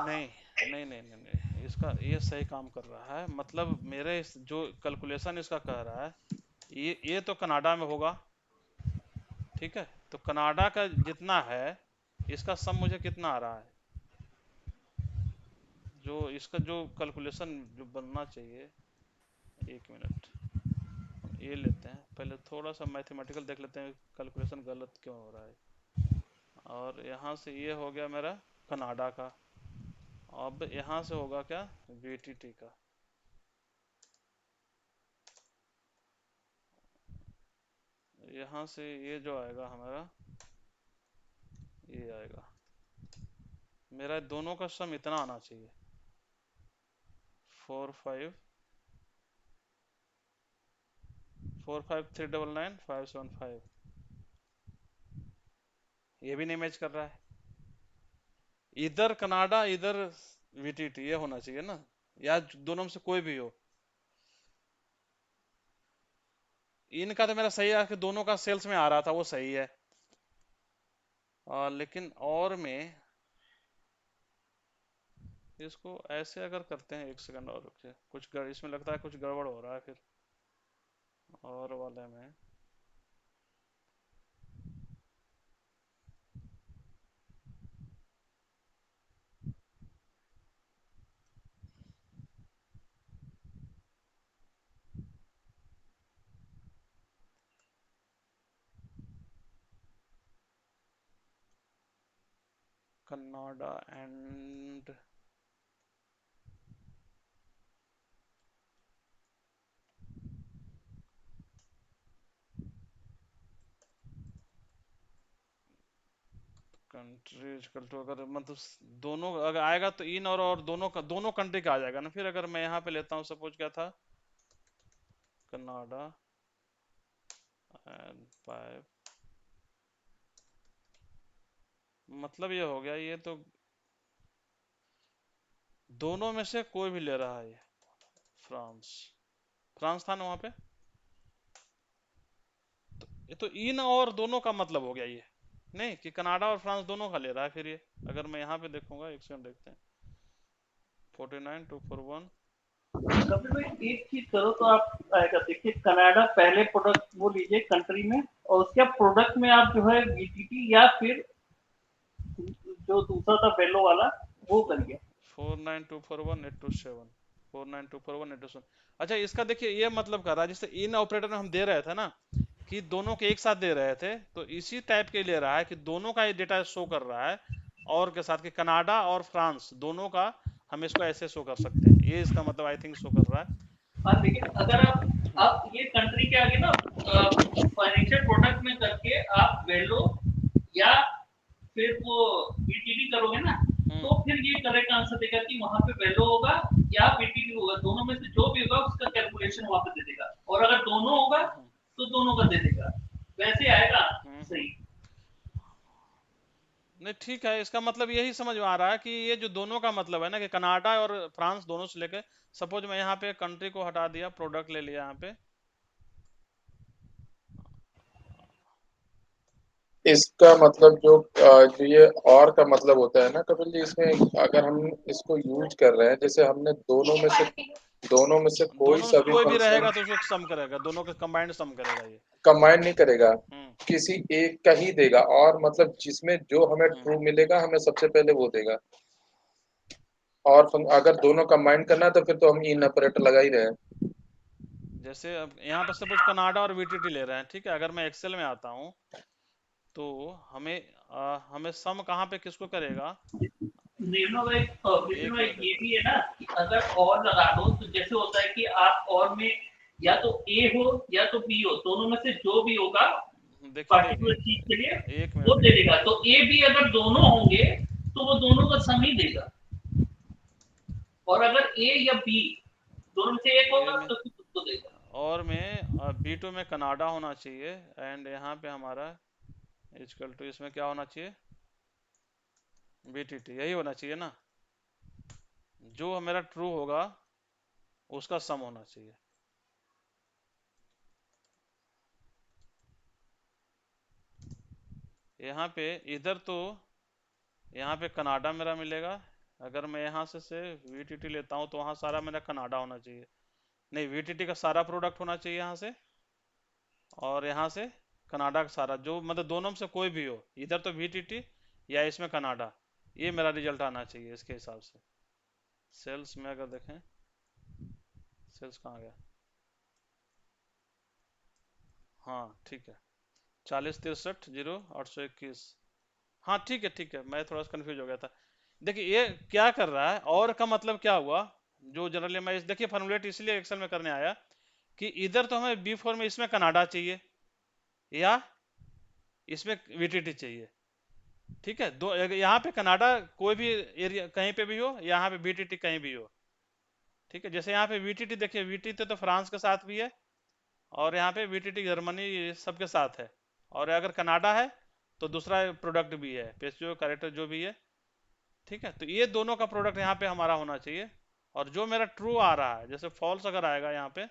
नहीं नहीं नहीं नहीं नहीं, इसका ये सही काम कर रहा है। मतलब मेरे जो कैलकुलेशन इसका कह रहा है, ये तो कनाडा में होगा, ठीक है। तो कनाडा का जितना है इसका सम मुझे कितना आ रहा है, जो इसका जो कैलकुलेशन जो बनना चाहिए। एक मिनट, हम ये लेते हैं पहले, थोड़ा सा मैथमेटिकल देख लेते हैं कैलकुलेशन गलत क्यों हो रहा है। और यहाँ से ये हो गया मेरा कनाडा का, अब यहाँ से होगा क्या, वीटीटी का। यहाँ से ये जो आएगा हमारा, ये आएगा मेरा, दोनों का सम इतना आना चाहिए 4545399575। ये भी नहीं मैच कर रहा है, इधर कनाडा इधर वीटीटी, ये होना चाहिए ना, या दोनों में से कोई भी हो। इनका तो मेरा सही है कि दोनों का सेल्स में आ रहा था, वो सही है। लेकिन और में इसको ऐसे अगर करते हैं, एक सेकंड और रुकिए, इसमें लगता है कुछ गड़बड़ हो रहा है फिर और वाले में। कनाडा एंड कंट्रीज कल टू, अगर मतलब दोनों अगर आएगा तो इन और दोनों कंट्री का आ जाएगा ना। फिर अगर मैं यहाँ पे लेता हूँ, सपोज क्या था, कनाडा एंड 5, मतलब ये हो गया, ये तो दोनों में से कोई भी ले रहा है। ये फ्रांस, फ्रांस था ना वहां पे, तो ये तो इन और दोनों का मतलब हो गया ये, नहीं कि कनाडा और फ्रांस दोनों का ले रहा है। फिर ये अगर मैं यहाँ पे देखूंगा, एक सेकंड देखते हैं, 49241। कभी भाई एक चीज करो तो आप आएगा, देखिए कनाडा पहले प्रोडक्ट वो लीजिए कंट्री में, और उसके प्रोडक्ट में आप जो है वीटीटी या फिर जो दूसरा था बेलो वाला वो करिए। 49241 49241 अच्छा, इसका देखिए ये मतलब कर रहा है, जैसे इन ऑपरेटर में हम दे रहे थे ना कि दोनों के एक साथ दे रहे थे, तो इसी टाइप के ले रहा है कि दोनों का ये डेटा शो कर रहा है, और के साथ कि कनाडा और फ्रांस दोनों का हम इसको ऐसे शो कर सकते हैं, ये इसका मतलब आई थिंक शो कर रहा है। हाँ, लेकिन अगर आप ये कंट्री के आगे ना फाइनेंशियल प्रोडक्ट में करके आप वैल्यू या फिर वो बीटीडी करोगे ना, तो फिर ये करेक्ट आंसर देगा कि वहां पे वैल्यू होगा या बीटीडी होगा, दोनों में से जो भी होगा उसका कैलकुलेशन वहां पे दे देगा, और अगर दोनों होगा तो दोनों का दे देगा, वैसे आएगा सही। नहीं ठीक है, इसका मतलब यही समझ में आ रहा है कि ये जो दोनों का मतलब है ना कि कनाडा और फ्रांस दोनों से लेकर, सपोज मैं यहाँ पे कंट्री को हटा दिया, प्रोडक्ट ले लिया यहाँ पे, इसका मतलब जो ये और का मतलब होता है ना कपिल जी, इसमें अगर हम इसको यूज कर रहे हैं, जैसे हमने दोनों में से कोई दोनों में सा से भी कोई भी फंक्शन रहेगा तो उसको सम करेगा, दोनों का कंबाइंड सम करेगा ये। कंबाइन नहीं करेगा, हम्म किसी एक का ही देगा, और मतलब जिसमें जो हमें ट्रू मिलेगा हमें सबसे पहले वो देगा। और अगर दोनों कंबाइन करना है तो फिर तो हम इन ऑपरेटर लगा ही रहे हैं। जैसे अब यहाँ पे सपोज कनाडा और वीटीटी ले रहे हैं, ठीक है, अगर मैं एक्सेल में आता हूँ तो हमें सम कहाँ पे किसको करेगा, विष्णु एक भाई, मिनट ये एक भी है ना कि अगर और लगा दो तो जैसे होता है कि आप और में या तो ए हो या तो बी हो, दोनों में से जो भी होगा मिनट देखिए पर्टिकुलर देखिए, चीज के लिए एक वो मिनट दे एक देगा, मिनट तो ए बी अगर दोनों होंगे तो वो दोनों का सम ही देगा, और अगर ए या बी दोनों में से एक ए होगा में, तो फिर उसको देगा। और में B2 में कनाडा होना चाहिए, एंड यहाँ पे हमारा इक्वल टू इसमें क्या होना चाहिए, BTT, यही होना चाहिए ना, जो मेरा ट्रू होगा उसका सम होना चाहिए। यहाँ पे इधर तो यहाँ पे कनाडा मेरा मिलेगा, अगर मैं यहाँ से VTT लेता हूँ तो वहाँ सारा मेरा कनाडा होना चाहिए, नहीं VTT का सारा प्रोडक्ट होना चाहिए यहाँ से, और यहाँ से कनाडा का सारा, जो मतलब दोनों में से कोई भी हो, इधर तो VTT या इसमें कनाडा, ये मेरा रिजल्ट आना चाहिए इसके हिसाब से। सेल्स में अगर देखें, सेल्स कहाँ गया, हाँ ठीक है, 40 63 0821, हाँ ठीक है, मैं थोड़ा सा कंफ्यूज हो गया था। देखिए ये क्या कर रहा है, और का मतलब क्या हुआ, जो जनरली मैं देखिए फॉर्मुलेट इसलिए एक्सेल में करने आया कि इधर तो हमें B4 में इसमें कनाडा चाहिए या इसमें VTT चाहिए, ठीक है, दो यहाँ पे कनाडा कोई भी एरिया कहीं पे भी हो, यहाँ पे VTT कहीं भी हो, ठीक है, जैसे यहाँ पे VTT देखिए, VTT तो फ्रांस के साथ भी है, और यहाँ पे VTT जर्मनी सबके साथ है, और अगर कनाडा है तो दूसरा प्रोडक्ट भी है, पेस्टो कैरेक्टर जो भी है, ठीक है, तो ये दोनों का प्रोडक्ट यहाँ पे हमारा होना चाहिए, और जो मेरा ट्रू आ रहा है, जैसे फॉल्स अगर आएगा यहाँ पे,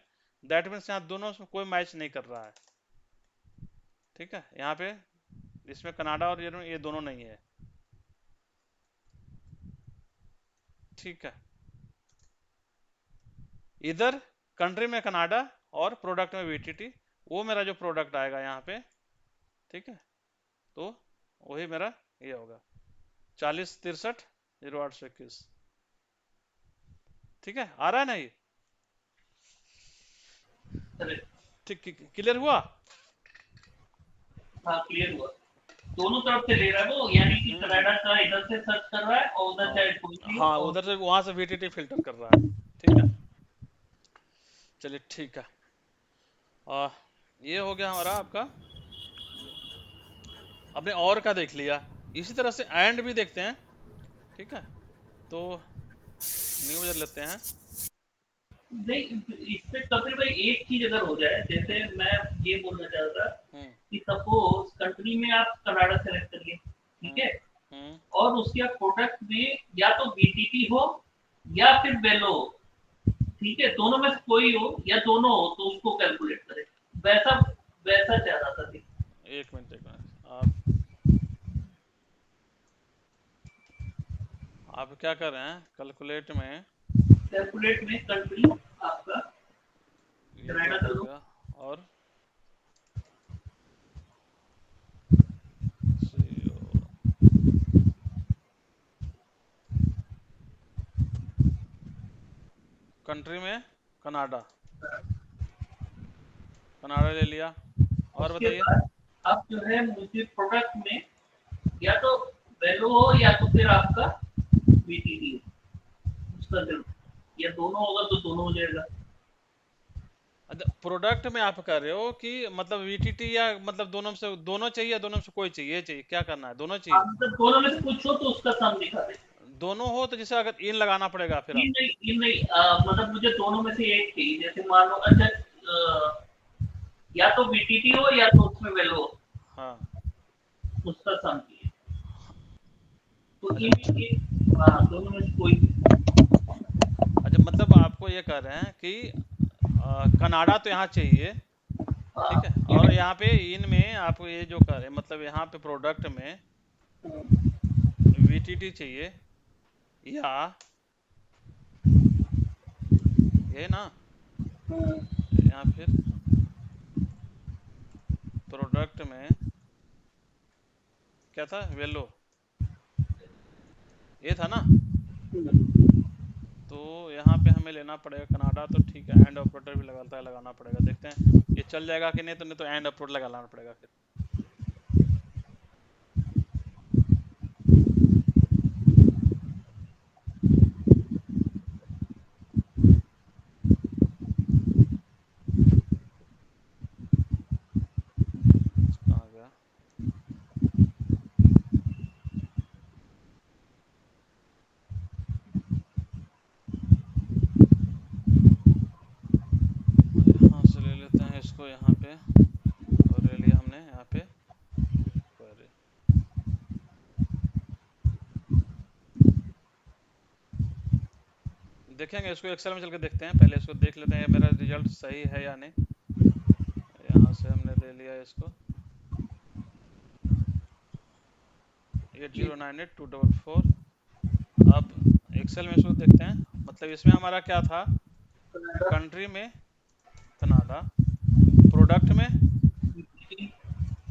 दैट मीन्स यहाँ दोनों में कोई मैच नहीं कर रहा है, ठीक है, यहाँ पे इसमें कनाडा और ये दोनों नहीं है, ठीक है, इधर कंट्री में कनाडा और प्रोडक्ट में VTT, वो मेरा जो प्रोडक्ट आएगा यहाँ पे, ठीक है, तो वही मेरा ये होगा 40 63 0821, ठीक है, आ रहा है ना ये, ठीक, क्लियर हुआ। हाँ, क्लियर हुआ, दोनों तरफ से ले रहा है वो, यानी कि कनाडा का इधर से सर्च कर रहा है और उधर हाँ चाहे कोई भी हो, हाँ, और उधर से वहां से VTT फिल्टर कर रहा है, ठीक है, चलिए ठीक है, आ, ये हो गया हमारा आपका, आपने और का देख लिया, इसी तरह से एंड भी देखते हैं, ठीक है, तो न्यू यूजर लेते हैं, नहीं, इससे कपिल भाई एक चीज अगर हो जाए, जैसे मैं ये बोलना चाह रहा था हम्म कि सपोज कंट्री में आप कनाडा सेलेक्ट करिए, ठीक है, हम्म और उसके प्रोडक्ट में या तो बीटीटी हो या फिर बेलो हो, ठीक है, दोनों में से कोई हो या दोनों हो, तो उसको कैलकुलेट करें, वैसा वैसा चाह रहा था। एक मिनट आप क्या कर रहे हैं, कैलकुलेट में कंट्री आपका ये कनाडा तो कर हो दो, गया, और CO कंट्री में कनाडा, कनाडा ले लिया। और उसके बताइए। बाद अब जो है मुझे प्रोडक्ट में या तो वैल्यू हो या तो फिर आपका वीटीटी हो, उसका जो या दोनों होगा तो दोनों हो जाएगा। प्रोडक्ट में आप कर रहे हो कि मतलब वीटीटी, या मतलब दोनों में से दोनों चाहिए, दोनों में से कोई चाहिए, चाहिए क्या करना है, दोनों हाँ, चाहिए? मतलब दोनों में से कुछ हो तो उसका सम दिखा दे। दोनों हो तो जैसे अगर इन लगाना पड़ेगा फिर ये आप। नहीं, ये नहीं, मतलब मुझे दोनों में से एक चाहिए, जैसे मान लो अच्छा, या तो वीटीटी हो या तो उसमें वैल्यू हो, हाँ। उसका सम चाहिए। तो अच्छा, हाँ, दोनों में से कोई भी। अच्छा मतलब आपको ये कह रहे हैं कि कनाडा तो यहाँ चाहिए, हाँ, ठीक है, और यहाँ पे इनमें आप ये जो कर रहे हैं मतलब यहाँ पे प्रोडक्ट में वीटीटी चाहिए, या ये ना, या फिर प्रोडक्ट में क्या था, वेलो, ये था ना। तो यहाँ पे हमें लेना पड़ेगा कनाडा, तो ठीक है, एंड ऑपरेटर भी लगाता है, लगाना पड़ेगा, देखते हैं ये चल जाएगा कि नहीं, तो नहीं तो एंड ऑपरेटर लगाना पड़ेगा फिर। कहाँ गया? यहाँ से ले लेते हैं इसको यहाँ पे, और ले लिया हमने यहाँ पे क्वेरी। देखेंगे इसको, एक्सेल में चल के देखते हैं, पहले इसको देख लेते हैं मेरा रिजल्ट सही है या नहीं। यहाँ से हमने ले लिया इसको 8098244। अब एक्सेल में इसको देखते हैं, मतलब इसमें हमारा क्या था, कंट्री में कनाडा, प्रोडक्ट में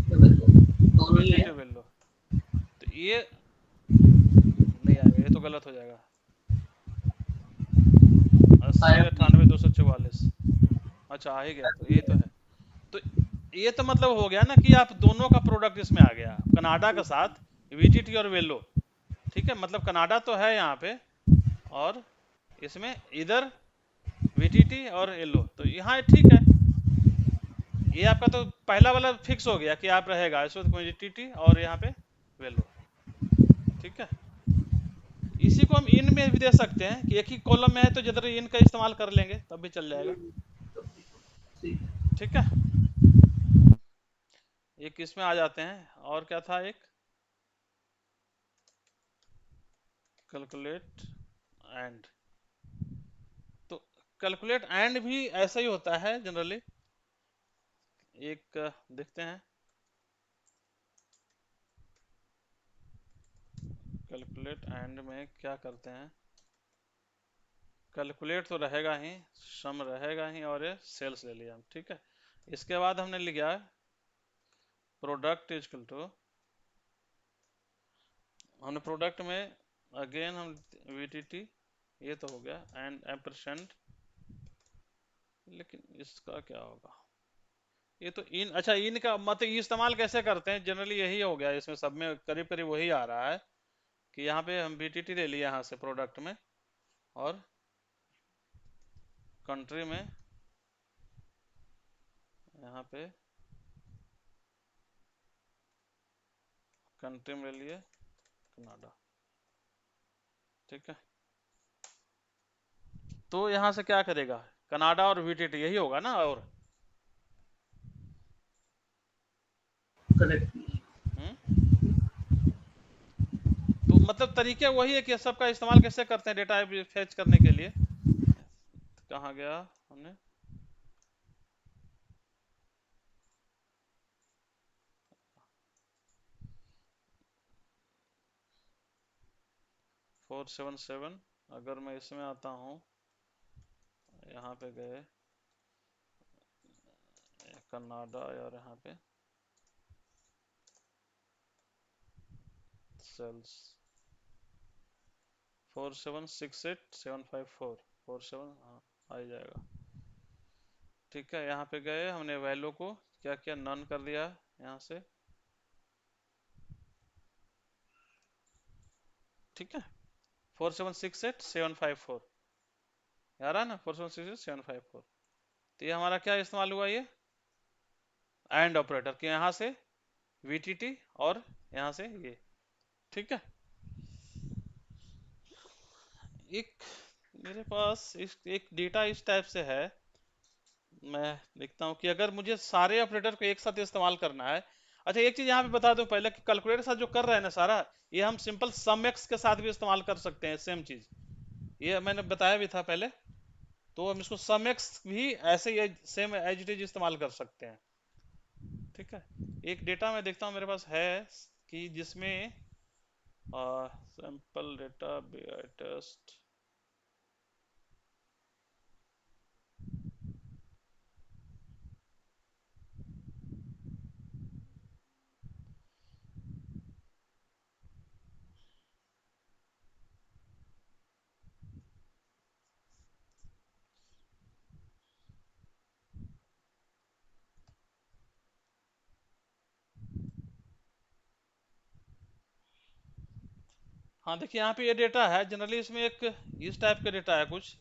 दोनों ही है। VTT yellow. तो ये नहीं आएगा, ये तो गलत हो जाएगा। 80 98 244। अच्छा आ ही गया, तो यही तो है। तो ये तो मतलब हो गया ना कि आप दोनों का प्रोडक्ट इसमें आ गया, कनाडा के साथ वीटीटी और वेल्लो, ठीक है, मतलब कनाडा तो है यहाँ पे, और इसमें इधर वीटीटी और येलो, तो यहाँ ठीक है। ये आपका तो पहला वाला फिक्स हो गया कि आप रहेगा इसमें वीटीटी और यहाँ पे वेल्लो, ठीक है। इसी को हम इन में भी दे सकते हैं कि एक ही कॉलम में है तो जिधर इन का इस्तेमाल कर लेंगे तब भी चल जाएगा, ठीक है। एक इसमें आ जाते हैं, और क्या था एक, कैलकुलेट एंड। तो कैलकुलेट एंड भी ऐसा ही होता है जनरली। एक देखते हैं, कैलकुलेट एंड में क्या करते हैं। कैलकुलेट तो रहेगा ही, सम रहेगा ही, और ये सेल्स ले लिया हम, ठीक है। इसके बाद हमने लिखा प्रोडक्ट इज इक्वल टू, हमने प्रोडक्ट में अगेन हम वीटीटी, ये तो हो गया, एंड एम्परसेंड। लेकिन इसका क्या होगा, ये तो इन, अच्छा इन का मतलब इस्तेमाल कैसे करते हैं, जनरली यही हो गया इसमें, सब में करीब करीब वही आ रहा है कि यहाँ पे हम वीटीटी ले लिया यहाँ से प्रोडक्ट में, और कंट्री में यहाँ पे कंट्री में ले लिए कनाडा, ठीक है। तो यहाँ से क्या करेगा, कनाडा और वीटीटी यही होगा ना, और करेक्ट। हम्म। तो मतलब तरीके वही है कि सबका इस्तेमाल कैसे करते हैं डेटा फेच करने के लिए। कहाँ गया हमने, 477। अगर मैं इसमें आता हूँ, यहाँ पे गए कनाडा, और यहाँ पे सेल्स 4768754, 47, हाँ आ ही जाएगा। ठीक है, यहाँ पे गए, हमने वैल्यू को क्या किया, नन कर दिया यहाँ से। ठीक है, 4768754 आ रहा है ना, 4768754। तो ये हमारा क्या इस्तेमाल हुआ, ये एंड ऑपरेटर के, यहाँ से VTT और यहाँ से ये। ठीक है, एक मेरे पास एक डेटा इस टाइप से है, मैं लिखता हूँ कि अगर मुझे सारे ऑपरेटर को एक साथ इस्तेमाल करना है। अच्छा, एक चीज यहाँ पे बता दूं पहले कि कैलकुलेटर के साथ जो कर रहे हैं ना सारा, ये हम सिंपल सम एक्स के साथ भी इस्तेमाल कर सकते हैं, सेम चीज, ये मैंने बताया भी था पहले। तो हम इसको सम एक्स भी ऐसे ही सेम एज इट इज इस्तेमाल कर सकते हैं। ठीक है, एक डेटा मैं देखता हूँ मेरे पास है कि जिसमें सैंपल डेटा टेस्ट, हाँ देखिए यहाँ पे ये डेटा है, जनरली इसमें एक इस टाइप का डेटा है कुछ,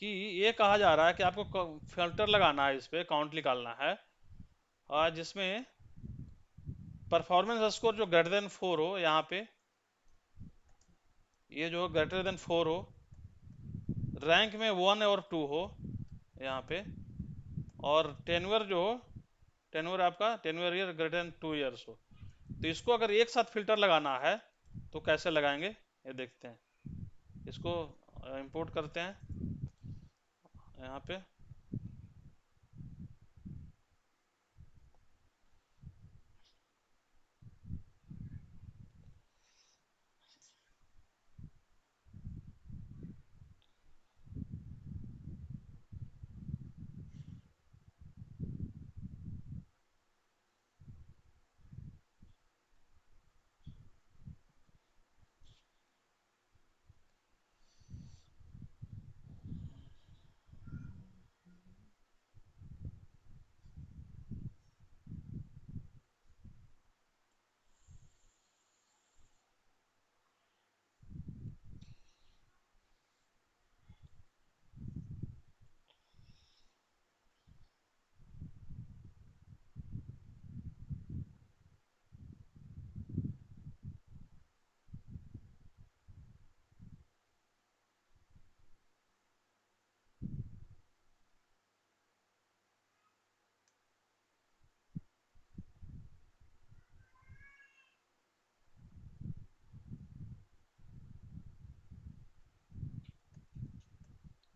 कि ये कहा जा रहा है कि आपको फिल्टर लगाना है, इस पे काउंट निकालना है, जिसमें परफॉर्मेंस स्कोर जो ग्रेटर देन 4 हो, यहाँ पे ये जो ग्रेटर देन 4 हो, रैंक में 1 और 2 हो यहाँ पे, और टेन्योर जो हो, टेन्योर आपका tenure year greater than 2 years हो। तो इसको अगर एक साथ फिल्टर लगाना है तो कैसे लगाएंगे, ये देखते हैं। इसको इंपोर्ट करते हैं यहाँ पे।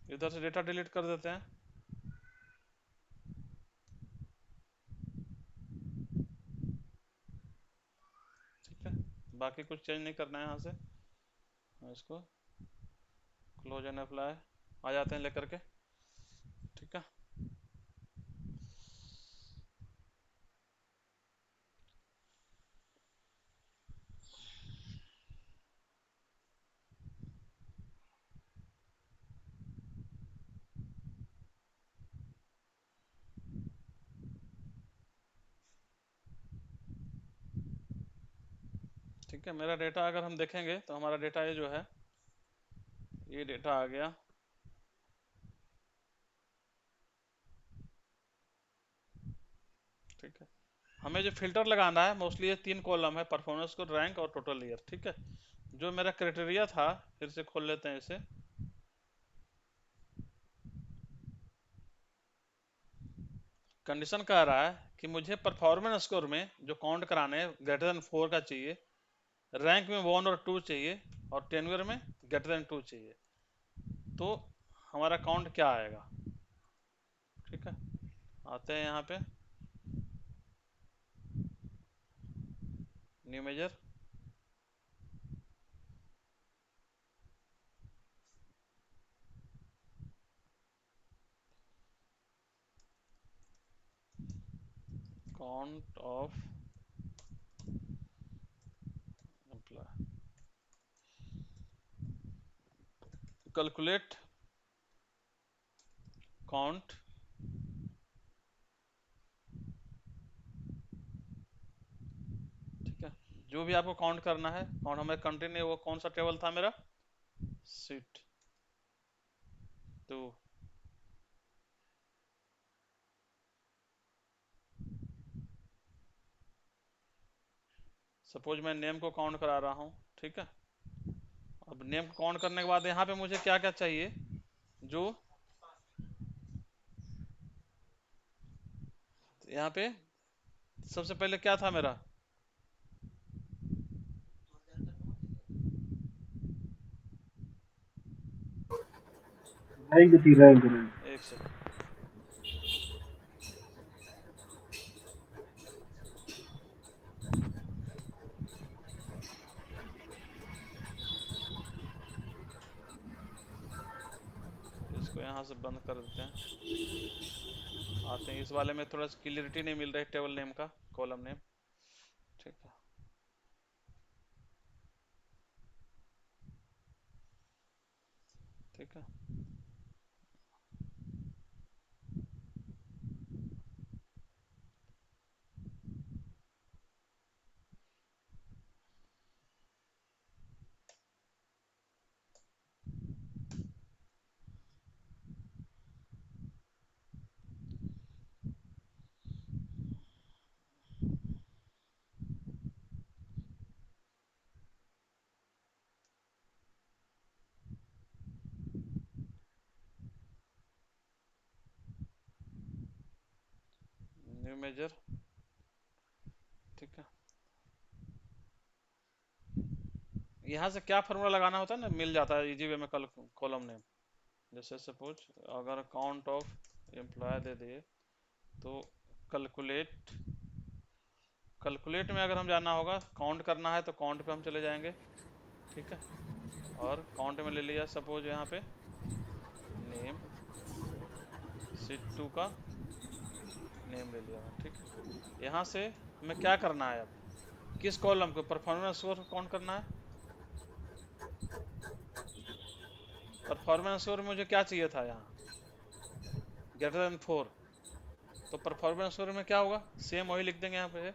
इधर से डेटा डिलीट कर देते हैं। ठीक है, बाकी कुछ चेंज नहीं करना है यहाँ से। इसको क्लोज एंड अप्लाई, आ जाते हैं लेकर के। ठीक है, ठीक है, मेरा डेटा अगर हम देखेंगे तो हमारा डेटा ये जो है, ये डेटा आ गया। ठीक है, हमें जो फिल्टर लगाना है मोस्टली ये 3 कॉलम है, परफॉर्मेंस को, रैंक और टोटल ईयर। ठीक है, जो मेरा क्राइटेरिया था, फिर से खोल लेते हैं इसे। कंडीशन कह रहा है कि मुझे परफॉर्मेंस स्कोर में जो काउंट कराने हैं ग्रेटर देन 4 का चाहिए, रैंक में 1 और 2 चाहिए, और टेन्योर में ग्रेटर देन 2 चाहिए। तो हमारा काउंट क्या आएगा। ठीक है, आते हैं यहाँ पे new major, count of employ. Calculate count ठीक है, जो भी आपको काउंट करना है, काउंट हमें कंटिन्यू, वो कौन सा टेबल था मेरा, सीट 2। सपोज मैं नेम को काउंट करा रहा हूँ, ठीक है। अब नेम को काउंट करने के बाद यहाँ पे मुझे क्या क्या चाहिए, जो यहाँ पे सबसे पहले क्या था मेरा, रैंक थी, रैंक रैंक। एक सेकंड, इसको यहाँ से बंद कर देते हैं। आते हैं इस वाले में, थोड़ा सा क्लियरिटी नहीं मिल रही टेबल नेम का, कॉलम नेम, ठीक है। ठीक है, न्यू मेजर, ठीक है। यहाँ से क्या फार्मूला लगाना होता है ना, मिल जाता है इजी वे में, कॉलम नेम। जैसे सपोज अगर काउंट ऑफ एम्प्लॉय दे दिए, तो कैलकुलेट, कैलकुलेट में अगर हम जाना होगा, काउंट करना है तो काउंट पे हम चले जाएंगे, ठीक है। और काउंट में ले लिया सपोज यहाँ पे नेम, सीट 2 का नेम ले लिया, ठीक है। यहाँ से हमें क्या करना है, अब किस कॉलम को, परफॉर्मेंस स्कोर को काउंट करना है। परफॉर्मेंस स्कोर में मुझे क्या चाहिए था, यहाँ ग्रेटर देन 4, तो परफॉर्मेंस स्कोर में क्या होगा, सेम वही लिख देंगे यहाँ पे,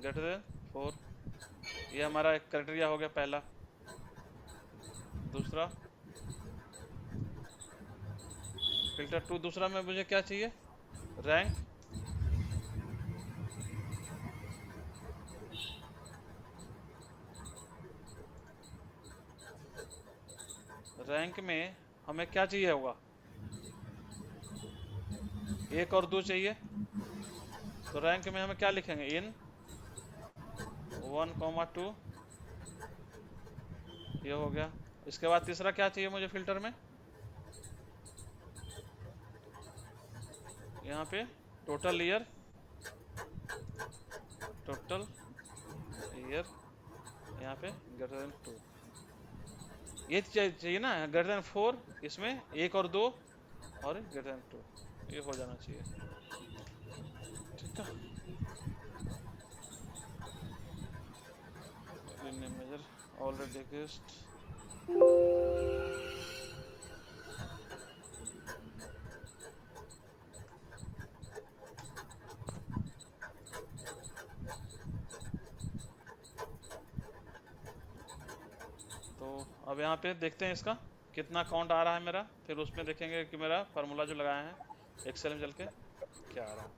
ग्रेटर देन 4। ये हमारा एक क्राइटेरिया हो गया पहला। दूसरा फिल्टर 2, दूसरा में मुझे क्या चाहिए, रैंक, रैंक में हमें क्या चाहिए होगा, 1 और 2 चाहिए, तो रैंक में हमें क्या लिखेंगे, इन 1, 2, ये हो गया। इसके बाद तीसरा क्या चाहिए मुझे फिल्टर में, यहाँ पे टोटल ईयर, टोटल ईयर, यहाँ पे ग्रेटर देन 2, ये चाहिए ना, ग्रेटर देन 4, इसमें 1 और 2, और ग्रेटर देन 2, ये हो जाना चाहिए, ठीक है। मेजर ऑलरेडी एग्जिस्ट, तो अब यहाँ पे देखते हैं इसका कितना काउंट आ रहा है मेरा, फिर उसमें देखेंगे कि मेरा फार्मूला जो लगाया है एक्सेल में चल के क्या आ रहा है।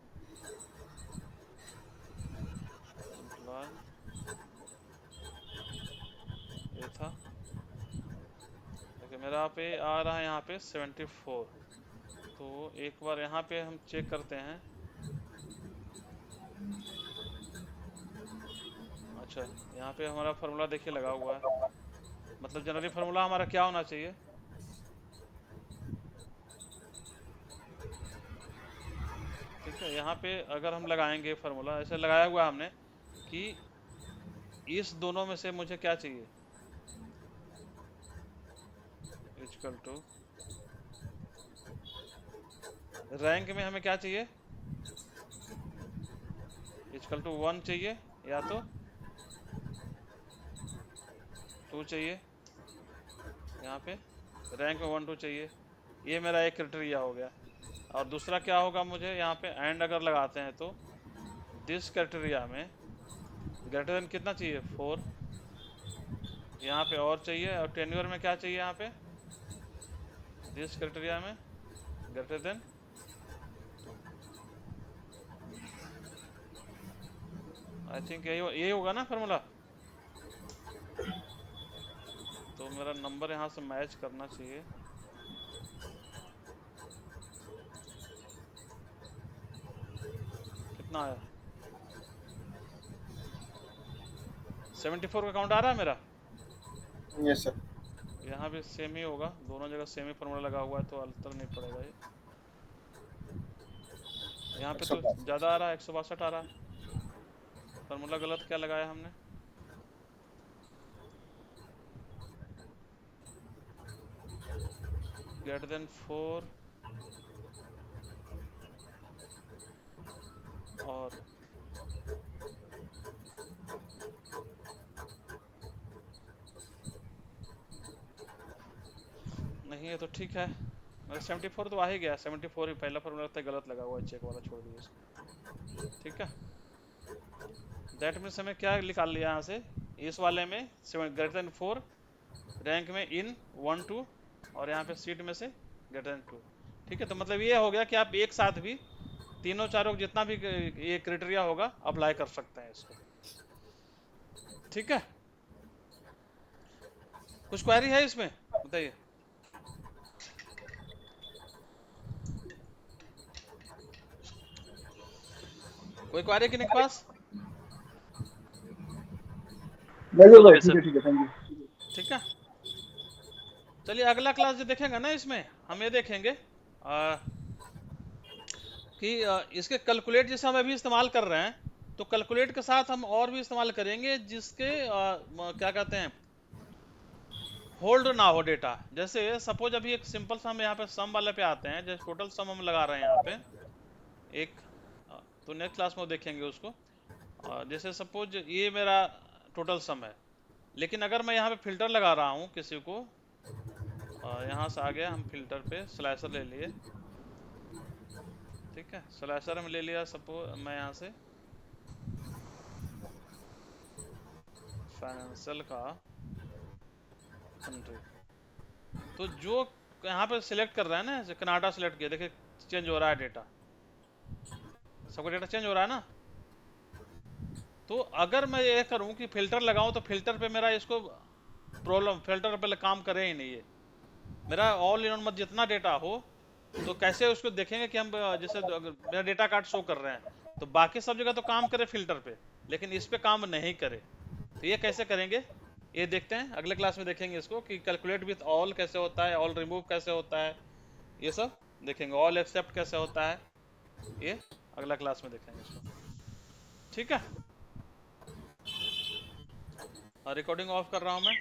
एम्प्लॉय ये था, देखिए मेरा पे आ रहा है यहाँ पे 74। तो एक बार यहाँ पे हम चेक करते हैं, अच्छा यहाँ पे हमारा फार्मूला देखिए लगा हुआ है, मतलब जनरली फार्मूला हमारा क्या होना चाहिए, ठीक है। यहाँ पे अगर हम लगाएंगे फार्मूला, ऐसे लगाया हुआ है हमने कि इस दोनों में से मुझे क्या चाहिए, इक्वल टू रैंक में हमें क्या चाहिए, इक्वल टू 1 चाहिए या तो 2 चाहिए यहाँ पे, रैंक में 1 2 चाहिए, ये मेरा एक क्राइटेरिया हो गया। और दूसरा क्या होगा, मुझे यहाँ पे एंड अगर लगाते हैं तो दिस क्राइटेरिया में ग्रेटर देन कितना चाहिए 4, यहाँ पे और चाहिए। और टेन्योर में क्या चाहिए, यहाँ पे दिस क्राइटेरिया में ग्रेटर देन 2। आई थिंक यही होगा ना फॉर्मूला। तो मेरा नंबर यहाँ से मैच करना चाहिए। कितना आया, 74 का काउंट आ रहा है मेरा। Yes sir. यहाँ भी सेम ही होगा, दोनों जगह सेम ही फॉर्मूला लगा हुआ है तो अंतर नहीं पड़ेगा ये। यहाँ पे तो 162 ज़्यादा आ रहा है, 162 आ रहा है। फॉर्मूला गलत क्या लगाया हमने। ग्रेटर देन 4 और नहीं, ये तो ठीक है। मेरा 74 तो आ ही गया, 74 ही पहला फॉर्मूला लगता है गलत लगा हुआ है, चेक वाला छोड़ दिए इसको। ठीक है, दैट मीन्स हमें क्या निकाल लिया यहाँ से, इस वाले में ग्रेटर देन 4, रैंक में इन 1 2 और यहाँ पे सीट में से ग्रेटर देन 2। ठीक है, तो मतलब ये हो गया कि आप एक साथ भी तीनों चारों जितना भी ये क्राइटेरिया होगा अप्लाई कर सकते हैं इसको। ठीक है, कुछ क्वेरी है इसमें बताइए। कोई क्वेरी किन्हीं के पास। नहीं भाई, ठीक है, थैंक यू। ठीक है, चलिए अगला क्लास जो देखेंगे ना, इसमें हम ये देखेंगे कि इसके कैलकुलेट जैसे हम अभी इस्तेमाल कर रहे हैं, तो कैलकुलेट के साथ हम और भी इस्तेमाल करेंगे जिसके क्या कहते हैं होल्ड ना हो डेटा। जैसे सपोज अभी एक सिंपल सा हम यहाँ पे सम वाले पे आते हैं, जैसे टोटल सम हम लगा रहे हैं यहाँ पे एक, तो नेक्स्ट क्लास में देखेंगे उसको। जैसे सपोज ये मेरा टोटल सम है, लेकिन अगर मैं यहाँ पे फिल्टर लगा रहा हूँ किसी को, यहाँ से आ गया, हम फिल्टर पे स्लाइसर ले लिए। ठीक है, स्लाइसर में ले लिया, सपोज मैं यहाँ से फाइनेंशियल का कंट्री, तो जो यहाँ पे सिलेक्ट कर रहा है ना, जैसे कनाडा सिलेक्ट किया, देखिए चेंज हो रहा है डेटा, सबका डेटा चेंज हो रहा है ना। तो अगर मैं ये करूँ कि फिल्टर लगाऊं, तो फिल्टर पे मेरा इसको प्रॉब्लम, फिल्टर पे काम करे ही नहीं, ये मेरा ऑल इन मत जितना डेटा हो, तो कैसे उसको देखेंगे कि हम जैसे अगर मेरा डेटा कार्ड शो कर रहे हैं तो बाकी सब जगह तो काम करे फिल्टर पे, लेकिन इस पे काम नहीं करे, तो ये कैसे करेंगे ये देखते हैं अगले क्लास में देखेंगे इसको, कि कैलकुलेट विथ ऑल कैसे होता है, ऑल रिमूव कैसे होता है, ये सब देखेंगे, ऑल एक्सेप्ट कैसे होता है, ये अगला क्लास में देखेंगे इसको। ठीक है, रिकॉर्डिंग ऑफ कर रहा हूँ मैं।